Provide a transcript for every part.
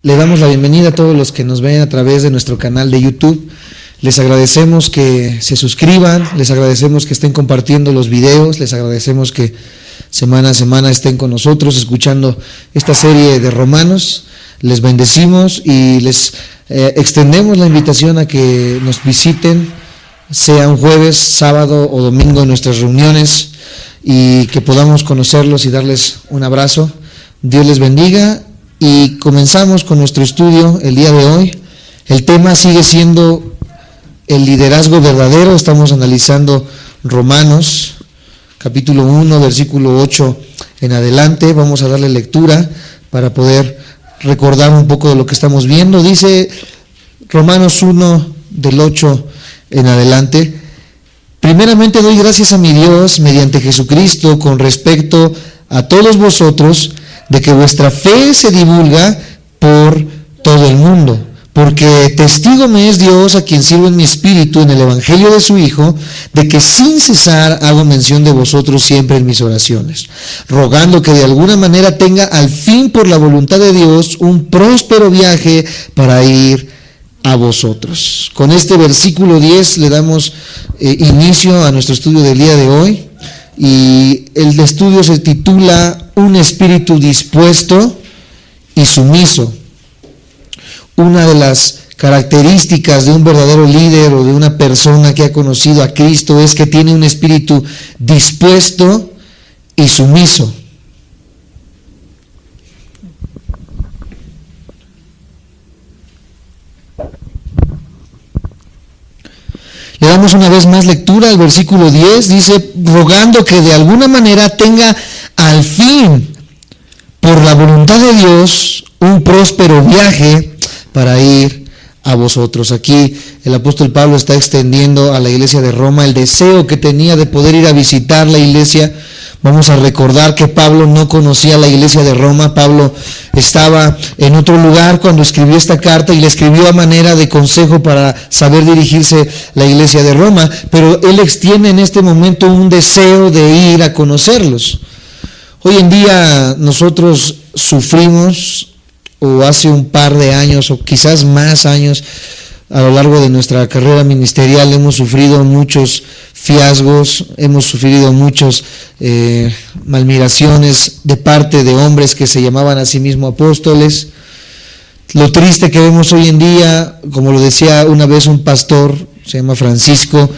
Le damos la bienvenida a todos los que nos ven a través de nuestro canal de YouTube. Les agradecemos que se suscriban, les agradecemos que estén compartiendo los videos, les agradecemos que semana a semana estén con nosotros escuchando esta serie de Romanos. Les bendecimos y les extendemos la invitación a que nos visiten, sea un jueves, sábado o domingo en nuestras reuniones, y que podamos conocerlos y darles un abrazo. Dios les bendiga y comenzamos con nuestro estudio el día de hoy. El tema sigue siendo el liderazgo verdadero. Estamos analizando Romanos capítulo 1, versículo 8 en adelante. Vamos a darle lectura para poder recordar un poco de lo que estamos viendo. Dice Romanos 1 del 8 en adelante: primeramente doy gracias a mi Dios mediante Jesucristo con respecto a todos vosotros, de que vuestra fe se divulga por todo el mundo, porque testigo me es Dios, a quien sirvo en mi espíritu en el evangelio de su Hijo, de que sin cesar hago mención de vosotros siempre en mis oraciones, rogando que de alguna manera tenga al fin por la voluntad de Dios un próspero viaje para ir a vosotros. Con este versículo 10 le damos inicio a nuestro estudio del día de hoy, y el estudio se titula Un espíritu dispuesto y sumiso. Una de las características de un verdadero líder o de una persona que ha conocido a Cristo es que tiene un espíritu dispuesto y sumiso. Le damos una vez más lectura al versículo 10, dice, rogando que de alguna manera tenga al fin, por la voluntad de Dios, un próspero viaje para ir a vosotros. Aquí el apóstol Pablo está extendiendo a la iglesia de Roma el deseo que tenía de poder ir a visitar la iglesia. Vamos a recordar que Pablo no conocía la iglesia de Roma. Pablo estaba en otro lugar cuando escribió esta carta y le escribió a manera de consejo para saber dirigirse la iglesia de Roma, pero él extiende en este momento un deseo de ir a conocerlos. Hoy en día nosotros sufrimos, o hace un par de años o quizás más años, a lo largo de nuestra carrera ministerial hemos sufrido muchos fiascos, hemos sufrido muchas malmiraciones de parte de hombres que se llamaban a sí mismos apóstoles. Lo triste que vemos hoy en día, como lo decía una vez un pastor, se llama Francisco,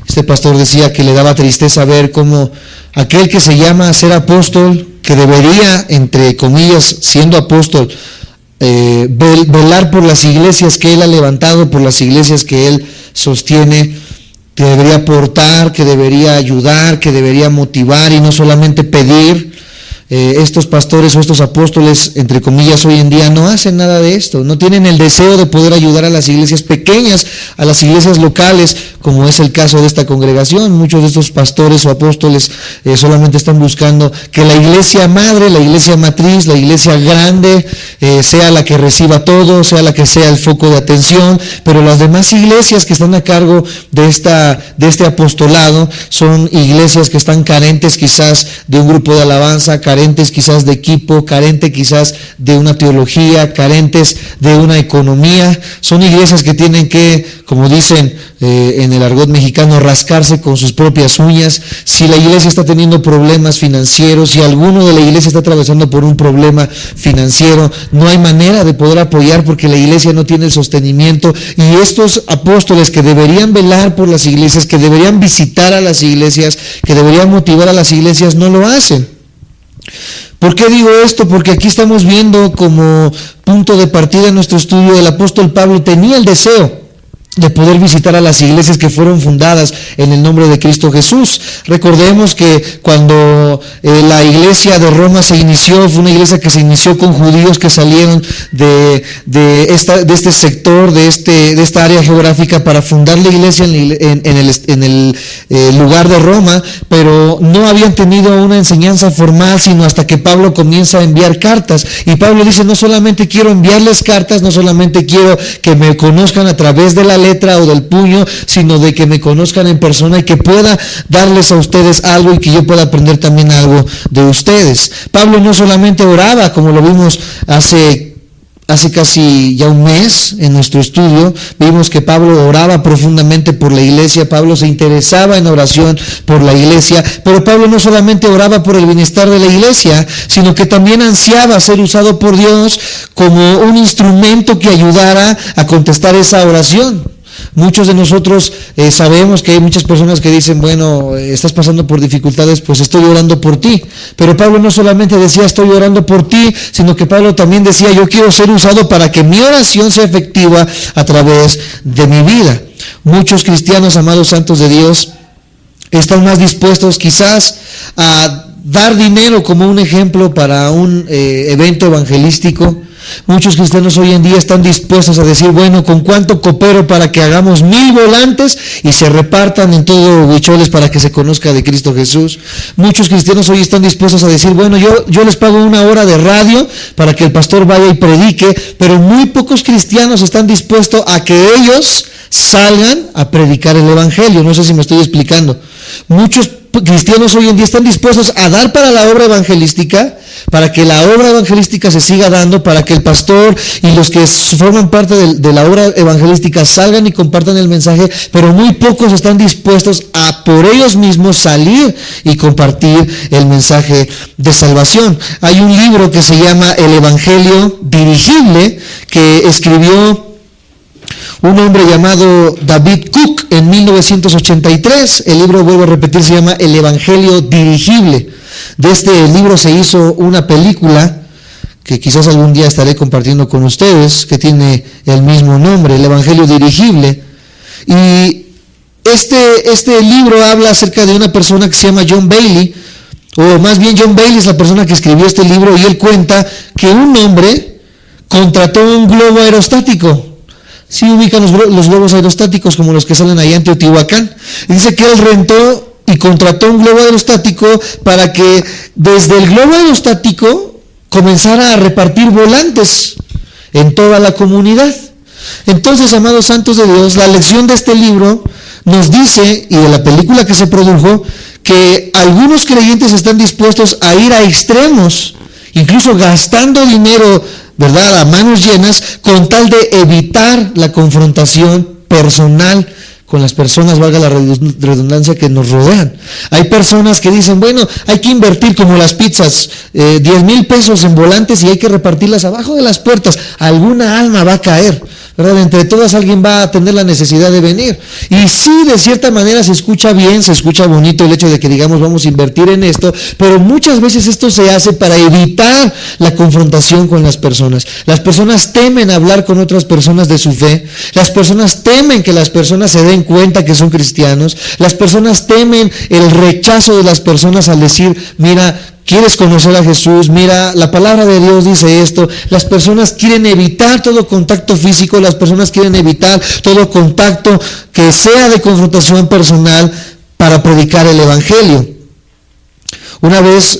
este pastor decía que le daba tristeza ver cómo aquel que se llama a ser apóstol, que debería, entre comillas, siendo apóstol, velar por las iglesias que él ha levantado, por las iglesias que él sostiene, que debería aportar, que debería ayudar, que debería motivar y no solamente pedir. Estos pastores o estos apóstoles, entre comillas, hoy en día no hacen nada de esto, no tienen el deseo de poder ayudar a las iglesias pequeñas, a las iglesias locales, como es el caso de esta congregación. Muchos de estos pastores o apóstoles solamente están buscando que la iglesia madre, la iglesia matriz, la iglesia grande sea la que reciba todo, sea la que sea el foco de atención, pero las demás iglesias que están a cargo de este apostolado son iglesias que están carentes quizás de un grupo de alabanza, carentes quizás de equipo, carentes quizás de una teología, carentes de una economía. Son iglesias que tienen que, como dicen en el argot mexicano, rascarse con sus propias uñas. Si la iglesia está teniendo problemas financieros, si alguno de la iglesia está atravesando por un problema financiero, no hay manera de poder apoyar porque la iglesia no tiene el sostenimiento. Y estos apóstoles que deberían velar por las iglesias, que deberían visitar a las iglesias, que deberían motivar a las iglesias, no lo hacen. ¿Por qué digo esto? Porque aquí estamos viendo como punto de partida en nuestro estudio, el apóstol Pablo tenía el deseo de poder visitar a las iglesias que fueron fundadas en el nombre de Cristo Jesús. Recordemos que cuando la iglesia de Roma se inició, fue una iglesia que se inició con judíos que salieron de este sector, de esta área geográfica para fundar la iglesia en el lugar de Roma, pero no habían tenido una enseñanza formal sino hasta que Pablo comienza a enviar cartas. Y Pablo dice, no solamente quiero enviarles cartas, no solamente quiero que me conozcan a través de la letra o del puño, sino de que me conozcan en persona y que pueda darles a ustedes algo y que yo pueda aprender también algo de ustedes. Pablo no solamente oraba, como lo vimos hace hace casi ya un mes en nuestro estudio, vimos que Pablo oraba profundamente por la iglesia, Pablo se interesaba en oración por la iglesia, pero Pablo no solamente oraba por el bienestar de la iglesia, sino que también ansiaba ser usado por Dios como un instrumento que ayudara a contestar esa oración. Muchos de nosotros sabemos que hay muchas personas que dicen, bueno, estás pasando por dificultades, pues estoy orando por ti. Pero Pablo no solamente decía estoy orando por ti, sino que Pablo también decía yo quiero ser usado para que mi oración sea efectiva a través de mi vida. Muchos cristianos, amados santos de Dios, están más dispuestos quizás a dar dinero como un ejemplo para un evento evangelístico. Muchos cristianos hoy en día están dispuestos a decir, bueno, ¿con cuánto coopero para que hagamos 1000 volantes y se repartan en todo Huicholes para que se conozca de Cristo Jesús? Muchos cristianos hoy están dispuestos a decir, bueno, yo les pago 1 hora de radio para que el pastor vaya y predique, pero muy pocos cristianos están dispuestos a que ellos salgan a predicar el evangelio. No sé si me estoy explicando. Muchos cristianos hoy en día están dispuestos a dar para la obra evangelística, para que la obra evangelística se siga dando, para que el pastor y los que forman parte de la obra evangelística salgan y compartan el mensaje, pero muy pocos están dispuestos a por ellos mismos salir y compartir el mensaje de salvación. Hay un libro que se llama El Evangelio Dirigible, que escribió un hombre llamado David Cook en 1983. El libro, vuelvo a repetir, se llama El Evangelio Dirigible. De este libro se hizo una película que quizás algún día estaré compartiendo con ustedes, que tiene el mismo nombre, El Evangelio Dirigible. Y este libro habla acerca de una persona que se llama John Bailey, o más bien John Bailey es la persona que escribió este libro, y él cuenta que un hombre contrató un globo aerostático. Sí ubican los globos aerostáticos como los que salen allá en Teotihuacán. Y dice que él rentó y contrató un globo aerostático para que desde el globo aerostático comenzara a repartir volantes en toda la comunidad. Entonces, amados santos de Dios, la lección de este libro nos dice, y de la película que se produjo, que algunos creyentes están dispuestos a ir a extremos, incluso gastando dinero, ¿verdad?, a manos llenas, con tal de evitar la confrontación personal con las personas, valga la redundancia, que nos rodean. Hay personas que dicen, bueno, hay que invertir como las pizzas, 10,000 pesos en volantes y hay que repartirlas abajo de las puertas. Alguna alma va a caer, ¿verdad? Entre todas alguien va a tener la necesidad de venir. Y sí, de cierta manera se escucha bien, se escucha bonito el hecho de que digamos vamos a invertir en esto, pero muchas veces esto se hace para evitar la confrontación con las personas. Las personas temen hablar con otras personas de su fe, las personas temen que las personas se den cuenta que son cristianos, las personas temen el rechazo de las personas al decir, mira, ¿quieres conocer a Jesús? Mira, la palabra de Dios dice esto. Las personas quieren evitar todo contacto físico, las personas quieren evitar todo contacto que sea de confrontación personal para predicar el evangelio. Una vez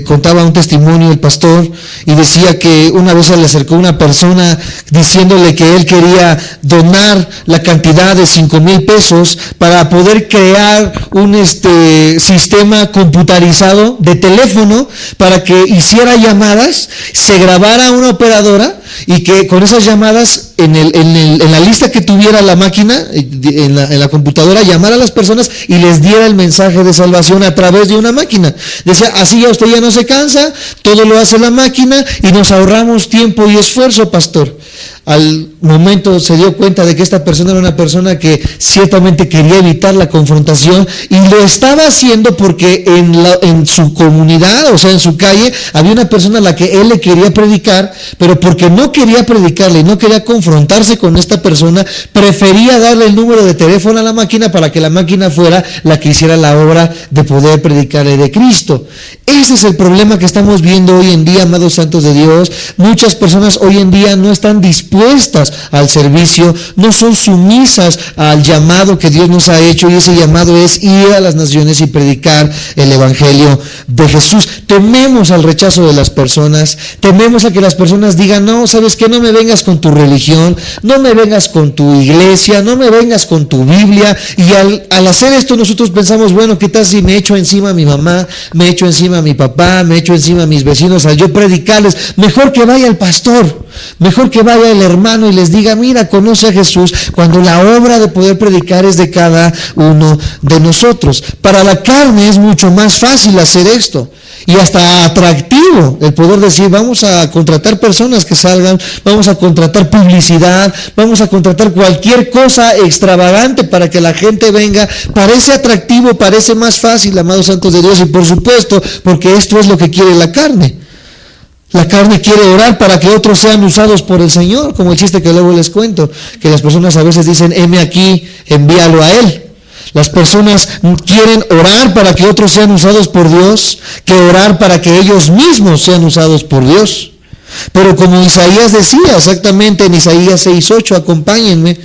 contaba un testimonio el pastor y decía que una vez se le acercó una persona diciéndole que él quería donar la cantidad de 5,000 pesos para poder crear un sistema computarizado de teléfono para que hiciera llamadas, se grabara una operadora y que con esas llamadas en la lista que tuviera la máquina, en la computadora, llamara a las personas y les diera el mensaje de salvación a través de una máquina. Decía, así ya usted ya no se cansa, todo lo hace la máquina y nos ahorramos tiempo y esfuerzo, pastor. Al momento se dio cuenta de que esta persona era una persona que ciertamente quería evitar la confrontación y lo estaba haciendo porque en su comunidad, o sea en su calle, había una persona a la que él le quería predicar, pero porque no quería predicarle y no quería confrontarse con esta persona, prefería darle el número de teléfono a la máquina para que la máquina fuera la que hiciera la obra de poder predicarle de Cristo. Ese es el problema que estamos viendo hoy en día, amados santos de Dios. Muchas personas hoy en día no están dispuestas al servicio, no son sumisas al llamado que Dios nos ha hecho, y ese llamado es ir a las naciones y predicar el evangelio de Jesús. Tememos al rechazo de las personas, tememos a que las personas digan, no, ¿sabes qué? No me vengas con tu religión, no me vengas con tu iglesia, no me vengas con tu Biblia. Y al hacer esto nosotros pensamos, bueno, ¿qué tal si me echo encima a mi mamá, me echo encima a mi papá, me echo encima a mis vecinos al yo predicarles? Mejor que vaya el pastor, mejor que vaya el hermano y les diga, mira, conoce a Jesús, cuando la obra de poder predicar es de cada uno de nosotros. Para la carne es mucho más fácil hacer esto. Y hasta atractivo el poder decir, vamos a contratar personas que salgan, vamos a contratar publicidad, vamos a contratar cualquier cosa extravagante para que la gente venga. Parece atractivo, parece más fácil, amados santos de Dios, y por supuesto, porque esto es lo que quiere la carne. La carne quiere orar para que otros sean usados por el Señor, como el chiste que luego les cuento, que las personas a veces dicen, heme aquí, envíalo a Él. Las personas quieren orar para que otros sean usados por Dios, que orar para que ellos mismos sean usados por Dios. Pero como Isaías decía exactamente en Isaías 6:8, acompáñenme,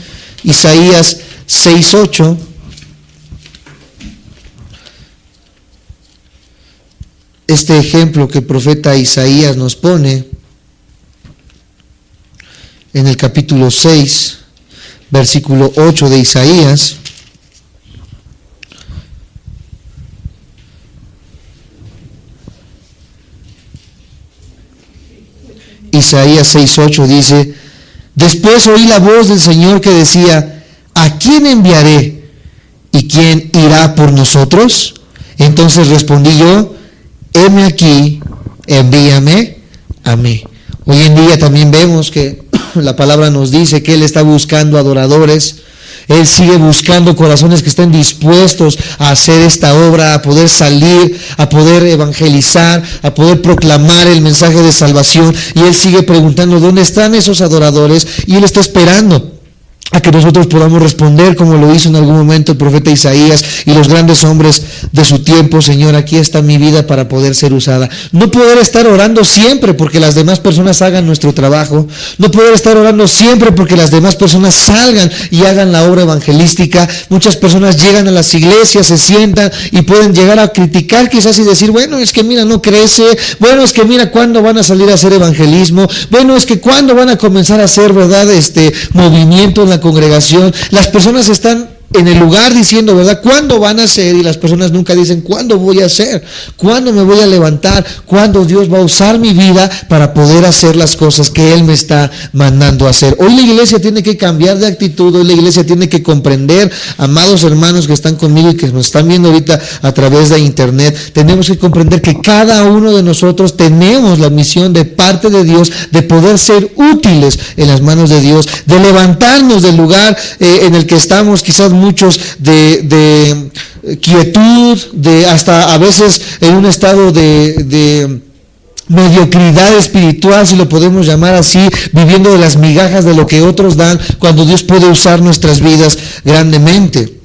Isaías 6:8. Este ejemplo que el profeta Isaías nos pone en el capítulo 6, versículo 8 de Isaías. Isaías 6:8 dice, después oí la voz del Señor que decía, ¿a quién enviaré? ¿Y quién irá por nosotros? Entonces respondí yo, heme aquí, envíame a mí. Hoy en día también vemos que la palabra nos dice que Él está buscando adoradores. Él sigue buscando corazones que estén dispuestos a hacer esta obra, a poder salir, a poder evangelizar, a poder proclamar el mensaje de salvación. Y Él sigue preguntando, ¿dónde están esos adoradores? Y Él está esperando a que nosotros podamos responder como lo hizo en algún momento el profeta Isaías y los grandes hombres de su tiempo. Señor, aquí está mi vida para poder ser usada. No poder estar orando siempre porque las demás personas hagan nuestro trabajo. No poder estar orando siempre porque las demás personas salgan y hagan la obra evangelística. Muchas personas llegan a las iglesias, se sientan y pueden llegar a criticar quizás y decir, bueno, es que mira, no crece. Bueno, es que mira, ¿cuándo van a salir a hacer evangelismo? Bueno, es que ¿cuándo van a comenzar a hacer, verdad, movimiento en la congregación? Las personas están en el lugar diciendo, ¿verdad? ¿Cuándo van a hacer? Y las personas nunca dicen, ¿cuándo voy a hacer? ¿Cuándo me voy a levantar? ¿Cuándo Dios va a usar mi vida para poder hacer las cosas que Él me está mandando a hacer? Hoy la iglesia tiene que cambiar de actitud, hoy la iglesia tiene que comprender, amados hermanos que están conmigo y que nos están viendo ahorita a través de internet, tenemos que comprender que cada uno de nosotros tenemos la misión de parte de Dios de poder ser útiles en las manos de Dios, de levantarnos del lugar en el que estamos, quizás muchos de quietud, de hasta a veces en un estado de mediocridad espiritual, si lo podemos llamar así, viviendo de las migajas de lo que otros dan, cuando Dios puede usar nuestras vidas grandemente.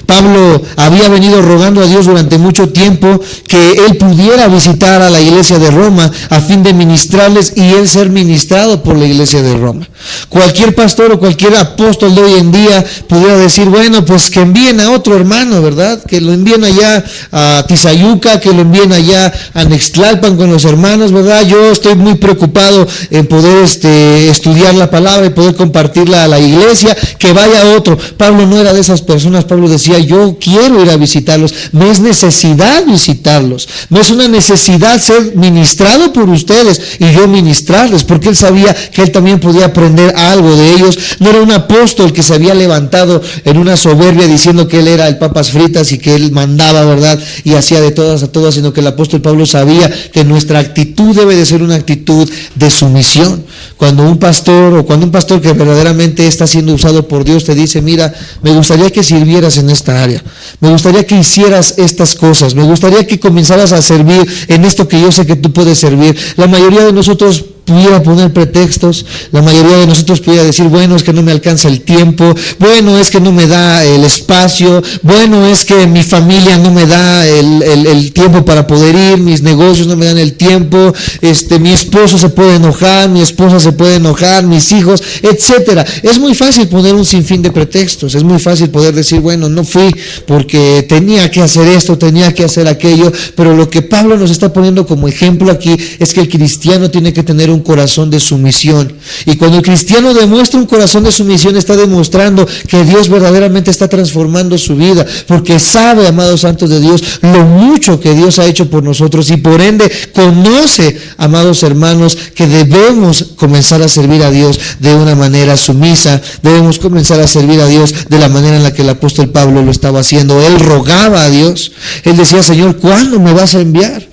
Pablo había venido rogando a Dios durante mucho tiempo que él pudiera visitar a la iglesia de Roma a fin de ministrarles y él ser ministrado por la iglesia de Roma. Cualquier pastor o cualquier apóstol de hoy en día pudiera decir, bueno, pues que envíen a otro hermano, ¿verdad? Que lo envíen allá a Tizayuca, que lo envíen allá a Nextlalpan con los hermanos, ¿verdad? Yo estoy muy preocupado en poder estudiar la palabra y poder compartirla a la iglesia, que vaya otro. Pablo no era de esas personas. Pablo decía, yo quiero ir a visitarlos, me es necesidad visitarlos, me es una necesidad ser ministrado por ustedes y yo ministrarles, porque él sabía que él también podía aprender algo de ellos. No era un apóstol que se había levantado en una soberbia diciendo que él era el papas fritas y que él mandaba, ¿verdad? Y hacía de todas a todas, sino que el apóstol Pablo sabía que nuestra actitud debe de ser una actitud de sumisión. Cuando un pastor que verdaderamente está siendo usado por Dios te dice, mira, me gustaría que sirvieras en esta área, me gustaría que hicieras estas cosas, me gustaría que comenzaras a servir en esto que yo sé que tú puedes servir. La mayoría de nosotros pudiera poner pretextos, la mayoría de nosotros pudiera decir, bueno, es que no me alcanza el tiempo, bueno, es que no me da el espacio, bueno, es que mi familia no me da el tiempo para poder ir, mis negocios no me dan el tiempo, mi esposo se puede enojar, mi esposa se puede enojar, mis hijos, etcétera. Es muy fácil poner un sinfín de pretextos, es muy fácil poder decir, bueno, no fui porque tenía que hacer esto, tenía que hacer aquello, pero lo que Pablo nos está poniendo como ejemplo aquí es que el cristiano tiene que tener un un corazón de sumisión. Y cuando el cristiano demuestra un corazón de sumisión, está demostrando que Dios verdaderamente está transformando su vida, porque sabe, amados santos de Dios, lo mucho que Dios ha hecho por nosotros, y por ende conoce, amados hermanos, que debemos comenzar a servir a Dios de una manera sumisa. Debemos comenzar a servir a Dios de la manera en la que el apóstol Pablo lo estaba haciendo. Él rogaba a Dios, él decía: Señor, ¿cuándo me vas a enviar?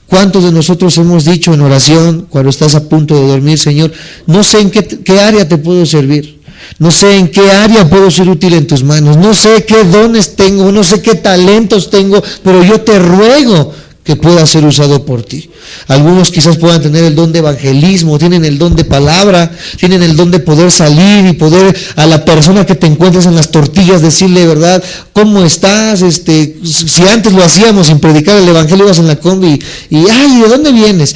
¿Cuántos de nosotros hemos dicho en oración, cuando estás a punto de dormir: Señor, no sé en qué área te puedo servir, no sé en qué área puedo ser útil en tus manos, no sé qué dones tengo, no sé qué talentos tengo, pero yo te ruego que pueda ser usado por ti? Algunos quizás puedan tener el don de evangelismo, tienen el don de palabra, tienen el don de poder salir y poder a la persona que te encuentres en las tortillas decirle, ¿verdad?, ¿cómo estás? Si antes lo hacíamos sin predicar el evangelio, ibas en la combi y ay, ¿de dónde vienes?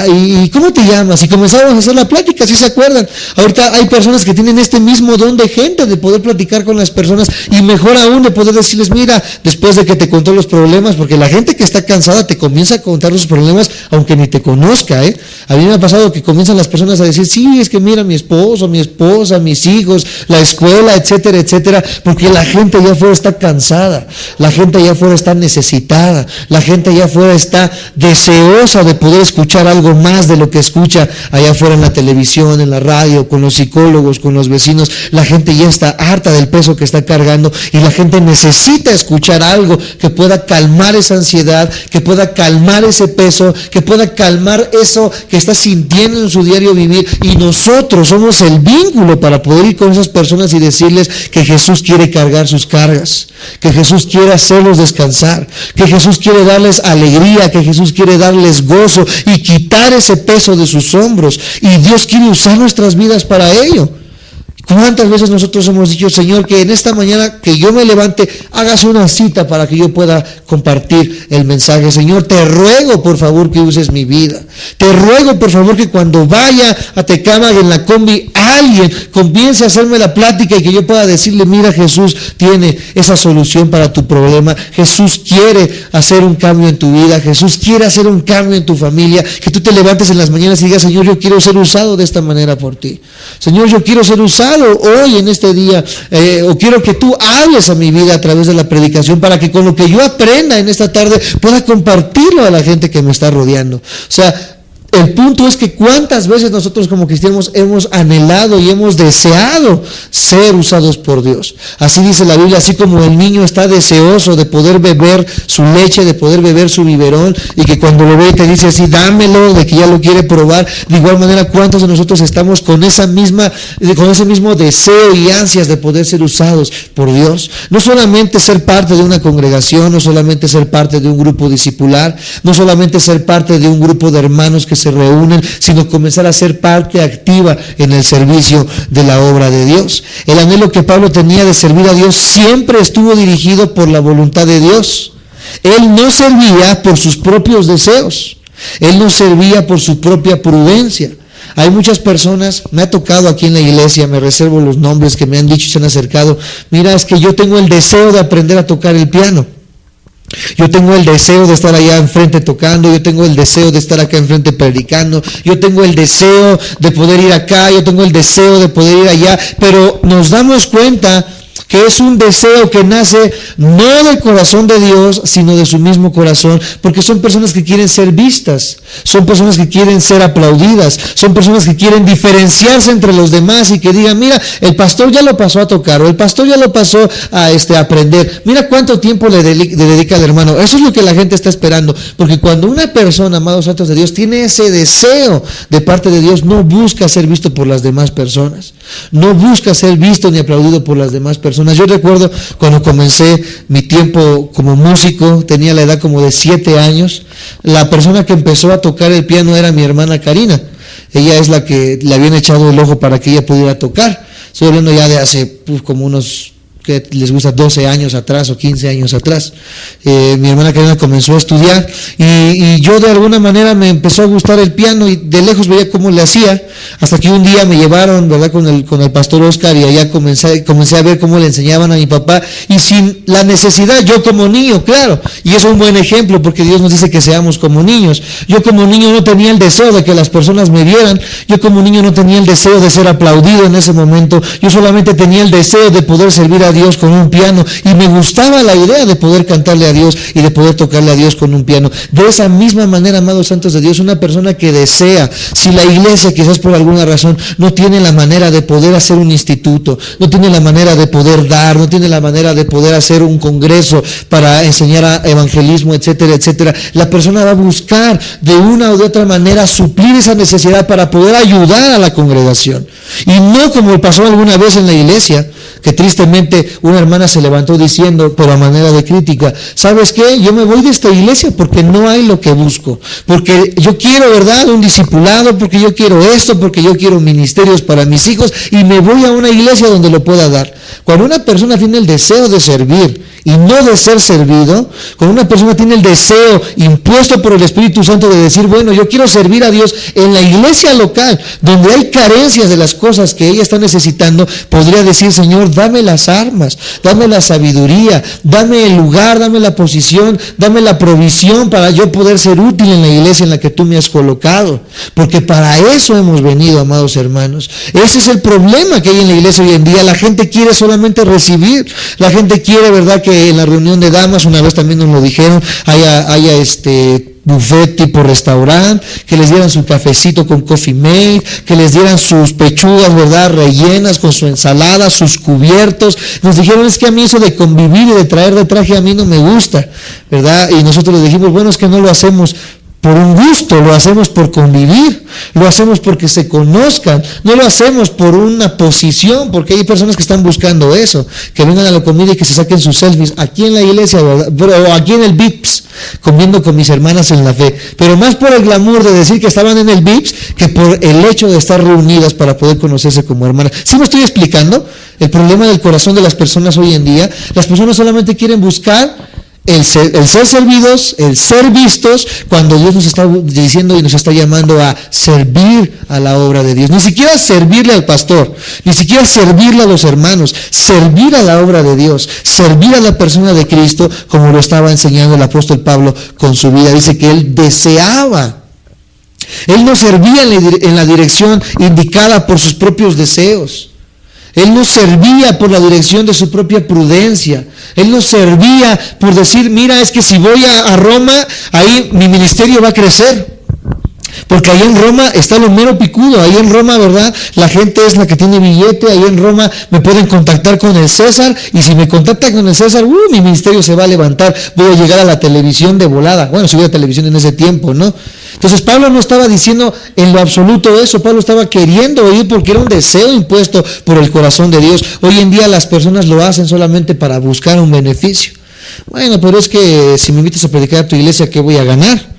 ¿Y cómo te llamas? Y comenzábamos a hacer la plática, ¿sí se acuerdan? Ahorita hay personas que tienen este mismo don de gente, de poder platicar con las personas, y mejor aún de poder decirles: mira, después de que te contó los problemas, porque la gente que está cansada te comienza a contar sus problemas aunque ni te conozca, A mí me ha pasado que comienzan las personas a decir: sí, es que mira, mi esposo, mi esposa, mis hijos, la escuela, etcétera, etcétera, porque la gente allá afuera está cansada, la gente allá afuera está necesitada, la gente allá afuera está deseosa de poder escuchar algo más de lo que escucha allá afuera en la televisión, en la radio, con los psicólogos, con los vecinos. La gente ya está harta del peso que está cargando, y la gente necesita escuchar algo que pueda calmar esa ansiedad, que pueda calmar ese peso, que pueda calmar eso que está sintiendo en su diario vivir. Y nosotros somos el vínculo para poder ir con esas personas y decirles que Jesús quiere cargar sus cargas, que Jesús quiere hacerlos descansar, que Jesús quiere darles alegría, que Jesús quiere darles gozo y quitar ese peso de sus hombros. Y Dios quiere usar nuestras vidas para ello. ¿Cuántas veces nosotros hemos dicho: Señor, que en esta mañana que yo me levante, hagas una cita para que yo pueda compartir el mensaje? Señor, te ruego por favor que uses mi vida. Te ruego por favor que cuando vaya a Tecámac en la combi, alguien comience a hacerme la plática y que yo pueda decirle: mira, Jesús tiene esa solución para tu problema. Jesús quiere hacer un cambio en tu vida. Jesús quiere hacer un cambio en tu familia. Que tú te levantes en las mañanas y digas: Señor, yo quiero ser usado de esta manera por ti. Señor, yo quiero ser usado hoy en este día, o quiero que tú hables a mi vida a través de la predicación, para que con lo que yo aprenda en esta tarde pueda compartirlo a la gente que me está rodeando. O sea, el punto es que cuántas veces nosotros como cristianos hemos anhelado y hemos deseado ser usados por Dios. Así dice la Biblia: así como el niño está deseoso de poder beber su leche, de poder beber su biberón, y que cuando lo ve te dice así: dámelo, de que ya lo quiere probar. De igual manera, ¿cuántos de nosotros estamos con ese mismo deseo y ansias de poder ser usados por Dios? No solamente ser parte de una congregación, no solamente ser parte de un grupo discipular, no solamente ser parte de un grupo de hermanos que se reúnen, sino comenzar a ser parte activa en el servicio de la obra de Dios. El anhelo que Pablo tenía de servir a Dios siempre estuvo dirigido por la voluntad de Dios. Él no servía por sus propios deseos, él no servía por su propia prudencia. Hay muchas personas, me ha tocado aquí en la iglesia, me reservo los nombres, que me han dicho y se han acercado: mira, es que yo tengo el deseo de aprender a tocar el piano, yo tengo el deseo de estar allá enfrente tocando, yo tengo el deseo de estar acá enfrente predicando, yo tengo el deseo de poder ir acá, yo tengo el deseo de poder ir allá, pero nos damos cuenta que es un deseo que nace no del corazón de Dios, sino de su mismo corazón, porque son personas que quieren ser vistas, son personas que quieren ser aplaudidas, son personas que quieren diferenciarse entre los demás y que digan: mira, el pastor ya lo pasó a tocar, o el pastor ya lo pasó a aprender, mira cuánto tiempo le dedica al hermano. Eso es lo que la gente está esperando, porque cuando una persona, amados santos de Dios, tiene ese deseo de parte de Dios, no busca ser visto por las demás personas, no busca ser visto ni aplaudido por las demás personas. Yo recuerdo cuando comencé mi tiempo como músico, tenía la edad como de 7 años, la persona que empezó a tocar el piano era mi hermana Karina. Ella es la que le habían echado el ojo para que ella pudiera tocar. Estoy hablando ya de hace como unos que les gusta 12 años atrás o 15 años atrás. Mi hermana Karina comenzó a estudiar y yo de alguna manera me empezó a gustar el piano y de lejos veía cómo le hacía, hasta que un día me llevaron, ¿verdad?, con el pastor Oscar, y allá comencé a ver cómo le enseñaban a mi papá, y sin la necesidad, yo como niño, claro, y es un buen ejemplo porque Dios nos dice que seamos como niños. Yo como niño no tenía el deseo de que las personas me vieran, yo como niño no tenía el deseo de ser aplaudido en ese momento, yo solamente tenía el deseo de poder servir a Dios con un piano, y me gustaba la idea de poder cantarle a Dios y de poder tocarle a Dios con un piano. De esa misma manera, amados santos de Dios, una persona que desea, si la iglesia quizás por alguna razón no tiene la manera de poder hacer un instituto, no tiene la manera de poder dar, no tiene la manera de poder hacer un congreso para enseñar a evangelismo, etcétera, etcétera, la persona va a buscar de una o de otra manera suplir esa necesidad para poder ayudar a la congregación. Y no como pasó alguna vez en la iglesia, que tristemente una hermana se levantó diciendo, pero a manera de crítica, ¿sabes qué? Yo me voy de esta iglesia porque no hay lo que busco, porque yo quiero, ¿verdad?, un discipulado, porque yo quiero esto, porque yo quiero ministerios para mis hijos, y me voy a una iglesia donde lo pueda dar. Cuando una persona tiene el deseo de servir y no de ser servido, cuando una persona tiene el deseo impuesto por el Espíritu Santo de decir, bueno, yo quiero servir a Dios en la iglesia local, donde hay carencias de las cosas que ella está necesitando, podría decir, Señor, dame las armas, dame la sabiduría, dame el lugar, dame la posición, dame la provisión para yo poder ser útil en la iglesia en la que tú me has colocado, porque para eso hemos venido, amados hermanos. Ese es el problema que hay en la iglesia hoy en día. La gente quiere solamente recibir, la gente quiere, ¿verdad?, que en la reunión de damas, una vez también nos lo dijeron, haya buffet tipo restaurante, que les dieran su cafecito con Coffee Mate, que les dieran sus pechugas, ¿verdad?, rellenas con su ensalada, sus cubiertos. Nos dijeron, es que a mí eso de convivir y de traer de traje a mí no me gusta, ¿verdad? Y nosotros les dijimos, bueno, es que no lo hacemos por un gusto, lo hacemos por convivir, lo hacemos porque se conozcan, no lo hacemos por una posición, porque hay personas que están buscando eso, que vengan a la comida y que se saquen sus selfies aquí en la iglesia, ¿verdad?, o aquí en el Vips, comiendo con mis hermanas en la fe, pero más por el glamour de decir que estaban en el Vips que por el hecho de estar reunidas para poder conocerse como hermanas. ¿Sí me estoy explicando? El problema del corazón de las personas hoy en día, las personas solamente quieren buscar el ser servidos, el ser vistos, cuando Dios nos está diciendo y nos está llamando a servir a la obra de Dios. Ni siquiera servirle al pastor, ni siquiera servirle a los hermanos, servir a la obra de Dios, servir a la persona de Cristo, como lo estaba enseñando el apóstol Pablo con su vida. Dice que él deseaba. Él no servía en la dirección indicada por sus propios deseos. Él no servía por la dirección de su propia prudencia. Él no servía por decir, mira, es que si voy a Roma, ahí mi ministerio va a crecer. Porque ahí en Roma está lo mero picudo, ahí en Roma, ¿verdad?, la gente es la que tiene billete, ahí en Roma me pueden contactar con el César, y si me contactan con el César, mi ministerio se va a levantar, voy a llegar a la televisión de volada. Bueno, si hubiera televisión en ese tiempo, ¿no? Entonces Pablo no estaba diciendo en lo absoluto eso, Pablo estaba queriendo ir porque era un deseo impuesto por el corazón de Dios. Hoy en día las personas lo hacen solamente para buscar un beneficio. Bueno, pero es que si me invitas a predicar a tu iglesia, ¿qué voy a ganar?